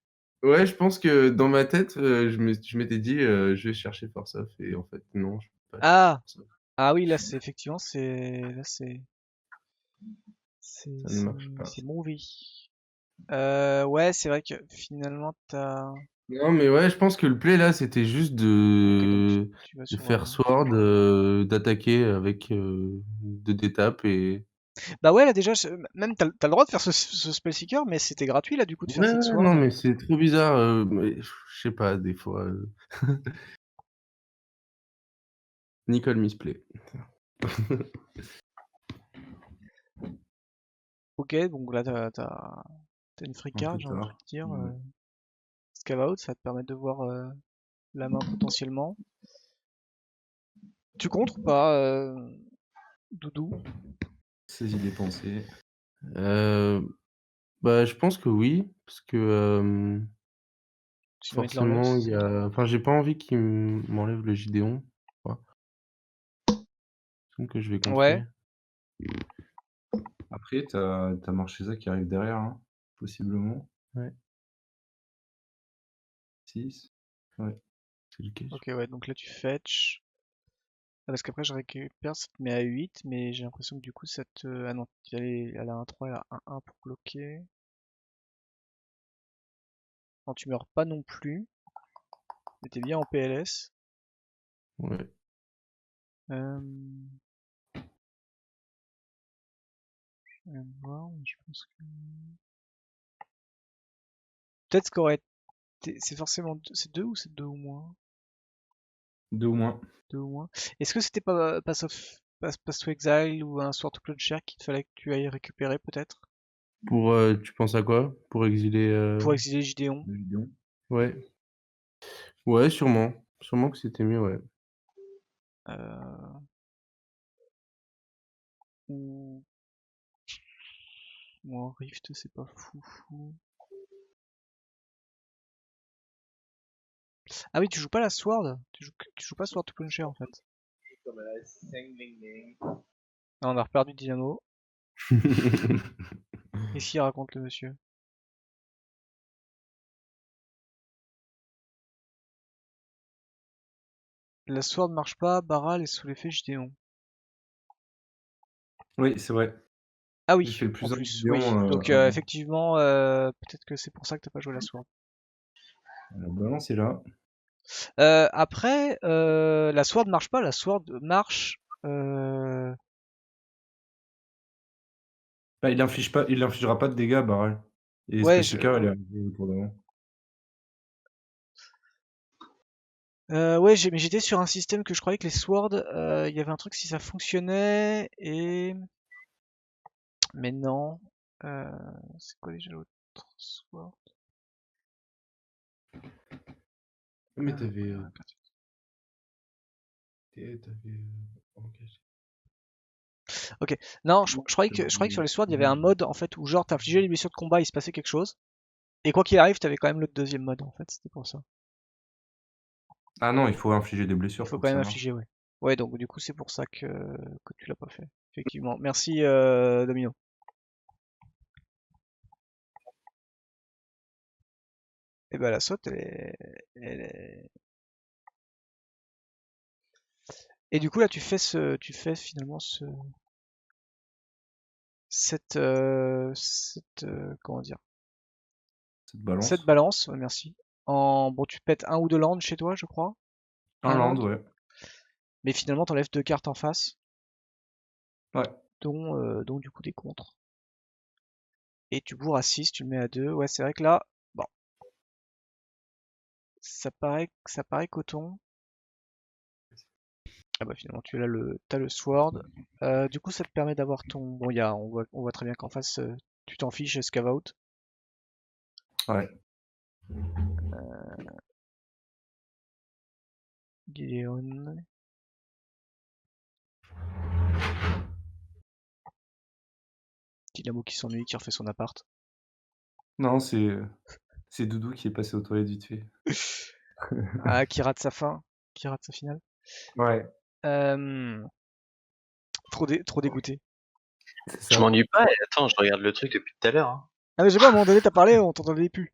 Ouais, je pense que dans ma tête, je m'étais dit, je vais chercher Force Off et en fait, non, je peux pas chercher Ah! Force Off. Ah oui, là c'est effectivement c'est. Là Ça ne marche pas. c'est mauvais. Ouais, c'est vrai que finalement t'as. Non, mais ouais, je pense que le play là, c'était juste Ok, donc tu vas de sur. faire Sword, d'attaquer avec 2 d'étape et. Bah ouais, là déjà, même t'as le droit de faire ce Spellseeker, mais c'était gratuit là du coup de faire Ouais, cette ouais, non, Sword. mais c'est trop bizarre. Mais, je sais pas, des fois. Nicole Misplay. Ok, donc là t'as une free Un peu card, j'ai envie de tard. te dire. Ouais. Scave out, ça va te permettre de voir la main potentiellement. Tu contres ou pas, Doudou? Saisie des pensées. Euh, Bah, je pense que oui, parce que Tu vas mettre forcément, il l'enlace. y a. Enfin, j'ai pas envie qu'il m'enlève le Gideon. Quoi. Donc, je vais Ouais. contrer. Après, t'as Marchesa qui arrive derrière, hein, possiblement. Ouais, 6. Ouais. c'est le cas. Ok, ouais, donc là tu fetch. Ah, parce qu'après je récupère, ça te met à 8, mais j'ai l'impression que du coup ça te. Ah non, elle a un 3, elle a un 1 pour bloquer. Non, tu meurs pas non plus, mais t'es bien en PLS. Ouais. Euh... Je vais voir, mais je pense que. Peut-être ce qu'aurait été. C'est forcément. C'est 2 ou c'est 2 ou moins? 2 ou moins. 2 ou moins. Est-ce que c'était pas Pass to Exile ou un Sword to Plowshare qu'il fallait que tu ailles récupérer peut-être? Pour, tu penses à quoi? Pour exiler. Pour exiler Gideon. Le Gideon. Ouais. Ouais, sûrement. Sûrement que c'était mieux, ouais. Euh... Ou... ou un Rift, c'est pas fou. Ah oui, tu joues pas la Sword? Tu joues pas Sword to Plowshare en fait. Ah, on a reperdu Dynamo. Qu'est-ce qu'il raconte le monsieur? La Sword marche pas, Baral est sous l'effet Gideon. Oui, c'est vrai. Ah J'ai oui, fait le en plus un plus, oui. Gideon Donc avant. effectivement, peut-être que c'est pour ça que t'as pas joué la Sword. La balance est là. Après, la Sword marche pas, la Sword marche. Bah, il infligera pas de dégâts, Baral. Et Ouais, Spellseeker, elle est arrivée pour le moment. ouais, mais j'étais sur un système que je croyais que les Swords, il y avait un truc si ça fonctionnait et. Mais non. Euh, c'est quoi déjà l'autre Sword? Mais t'avais. Euh, Engagé. Ok. Non, je croyais que sur les Swords, il y avait un mode en fait où genre t'infligeais les blessures de combat, il se passait quelque chose. Et quoi qu'il arrive, t'avais quand même le deuxième mode en fait, c'était pour ça. Ah non, il faut infliger des blessures Il faut pour quand que même ça infliger, marche. ouais. Ouais, donc du coup, c'est pour ça que tu l'as pas fait. Effectivement. Merci, Domino. Et ben la saute, elle est. Et du coup, là, tu fais finalement comment dire, Cette balance. cette balance, ouais, merci. Bon, tu pètes un ou deux landes chez toi, je crois. Un Un land. land, ouais. Mais finalement, t'enlèves deux cartes en face, Ouais. dont du coup des contres. Et tu bourres à 6, tu le mets à 2. Ouais, c'est vrai que là, bon, ça paraît coton. Ah bah finalement tu as t'as le sword. Du coup ça te permet d'avoir ton. Bon on voit très bien qu'en face Tu t'en fiches, escave out. Ouais. Gideon. Dynamo qui s'ennuie, qui refait son appart. Non, c'est Doudou qui est passé aux toilettes vite fait. Ah, qui rate sa fin, qui rate sa finale. Ouais, Trop dégoûté. c'est Je ça. m'ennuie pas, et attends, je regarde le truc depuis tout à l'heure. Hein. Ah mais je sais pas, à un moment donné t'as parlé, on t'entendait plus.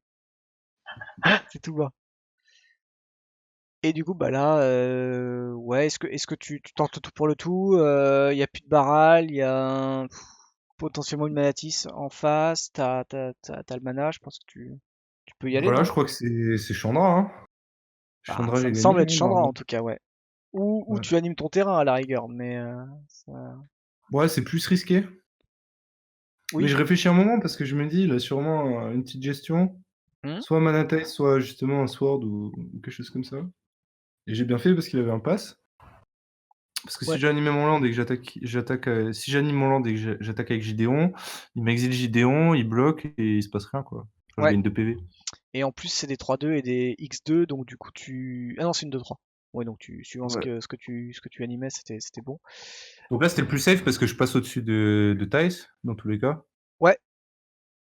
C'est tout bas. Et du coup bah là, ouais, est-ce que tu tentes tout pour le tout? Y a plus de barral, y a potentiellement une Manatis en face, t'as le mana, je pense que tu peux y aller, Voilà, non? je crois que c'est Chandra, hein. Bah, Chandra, ça j'ai me gagné, semble être hein, Chandra en normalement. tout cas, ouais. Ou Ouais. tu animes ton terrain à la rigueur, mais Ouais, c'est plus risqué. Mais oui. je réfléchis un moment parce que je me dis, il a sûrement une petite gestion. Hmm. Soit Manatais, soit justement un Sword ou quelque chose comme ça. Et j'ai bien fait parce qu'il avait un pass. Parce que Ouais, si j'animais mon land et que si j'anime mon land et que j'attaque avec Gideon, il m'exile Gideon, il bloque et il se passe rien, quoi. Enfin, je ouais. gagne 2 PV. Et en plus c'est des 3-2 et des X2, donc du coup tu. Ah non, c'est une 2-3. Ouais, donc suivant Ouais. ce que tu animais, c'était bon. Donc là, c'était le plus safe parce que je passe au-dessus de Thijs, dans tous les cas. Ouais, Et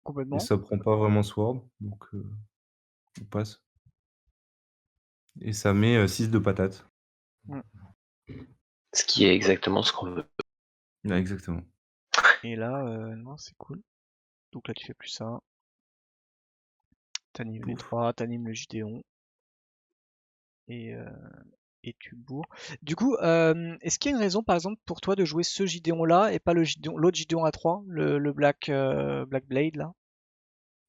complètement. ça prend pas vraiment Sword. Donc on passe. Et ça met 6 de patates. Mm. Ce qui est exactement ce qu'on veut. Ouais, exactement. Et là, non, c'est cool. Donc là tu fais plus ça. T'animes les Pouf. 3, t'animes le Gideon. Et, euh, et tu bourres. Du coup, est-ce qu'il y a une raison par exemple pour toi de jouer ce Gideon là et pas l'autre Gideon à 3, le Black Blade là?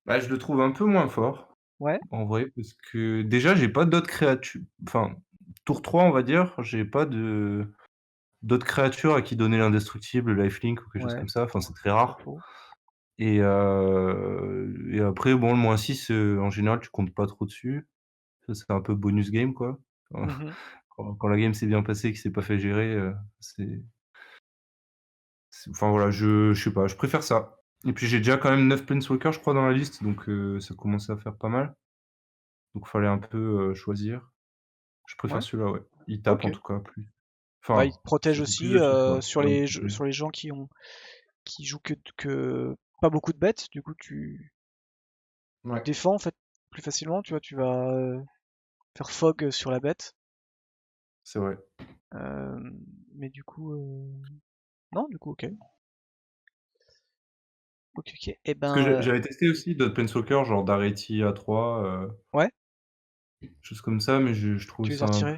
Bah, je le trouve un peu moins fort, Ouais, en vrai, parce que déjà, j'ai pas d'autres créatures. Enfin, tour 3, on va dire, j'ai pas d'autres créatures à qui donner l'indestructible, le lifelink ou quelque chose ouais, comme ça. Enfin, c'est très pas rare. faux. Et après, bon, le -6, en général, tu comptes pas trop dessus. Ça, c'est un peu bonus game, quoi. Enfin, Mhm. quand la game s'est bien passée et qu'il s'est pas fait gérer, enfin voilà, je sais pas, je préfère ça. Et puis j'ai déjà quand même 9 Planeswalkers, je crois, dans la liste, donc ça commençait à faire pas mal. Donc fallait un peu, choisir. Je préfère Ouais, celui-là, ouais. Il tape en ok. tout cas plus. Ouais, il Enfin, te protège ça fait plus aussi de trucs, quoi. sur Ouais, il me sur protège. les gens qui jouent que pas beaucoup de bêtes. Du coup, tu Ouais, défends en fait plus facilement. Tu vois, tu vas faire fog sur la bête. c'est vrai. Euh, mais du coup, non, du coup, ok. Ok, ok. Et Parce que ben, j'avais testé aussi d'autres Planeswalkers, genre Dareti A3, ouais, choses comme ça, mais je trouvais tu les ça as retirés.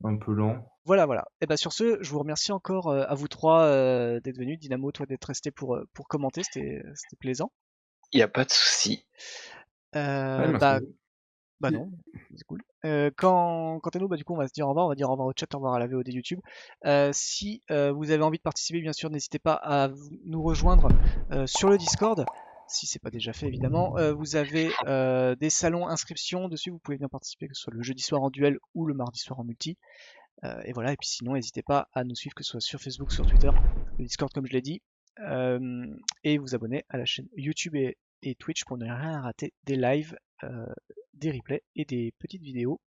un peu lent. Voilà, voilà. Et ben sur ce, je vous remercie encore à vous trois d'être venus. Dynamo, toi d'être resté pour commenter, c'était plaisant. Il n'y a pas de souci. Ouais, merci à Bah, vous. bah non, c'est cool. Quant à nous, bah du coup, on va se dire au revoir. On va dire au revoir au chat, au revoir à la VOD YouTube. Si vous avez envie de participer, bien sûr, n'hésitez pas à nous rejoindre sur le Discord. Si c'est pas déjà fait, évidemment. Vous avez des salons inscriptions dessus. Vous pouvez bien participer, que ce soit le jeudi soir en duel ou le mardi soir en multi. Et voilà, et puis sinon, n'hésitez pas à nous suivre, que ce soit sur Facebook, sur Twitter, le Discord, comme je l'ai dit, et vous abonner à la chaîne YouTube et Twitch pour ne rien rater des lives, des replays et des petites vidéos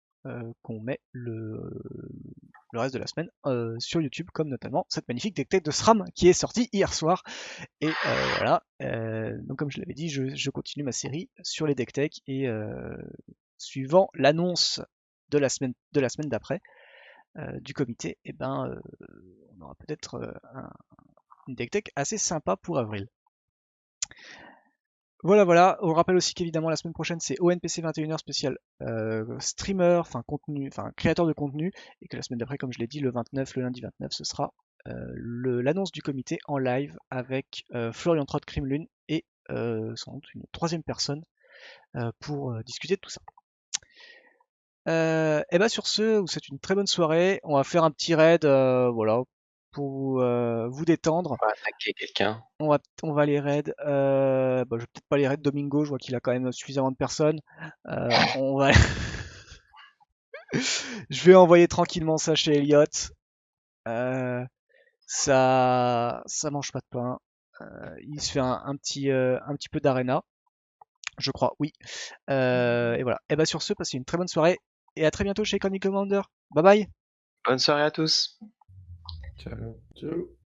qu'on met le reste de la semaine sur YouTube, comme notamment cette magnifique deck tech de SRAM qui est sortie hier soir. Et voilà, donc comme je l'avais dit, je continue ma série sur les deck tech et suivant l'annonce de la semaine d'après, du comité, et ben, on aura peut-être une deck tech assez sympa pour avril. Voilà, voilà. On rappelle aussi qu'évidemment la semaine prochaine c'est ONPC 21h spécial streamer, enfin contenu, enfin créateur de contenu, et que la semaine d'après, comme je l'ai dit, le 29, le lundi 29, ce sera l'annonce du comité en live avec Florian Trott, Crimlune et sans doute une troisième personne pour discuter de tout ça. Et bah sur ce, vous souhaite une très bonne soirée. On va faire un petit raid, voilà, pour vous détendre. On va attaquer quelqu'un. On va les raid. Bah, je vais peut-être pas les raid Domingo, je vois qu'il a quand même suffisamment de personnes. On va... je vais envoyer tranquillement ça chez Elliot. Ça mange pas de pain. il se fait un petit peu d'arena, je crois, oui. Et voilà. Et bah sur ce, passez une très bonne soirée et à très bientôt chez Comic Commander. Bye bye. Bonne soirée à tous. Ciao. Ciao.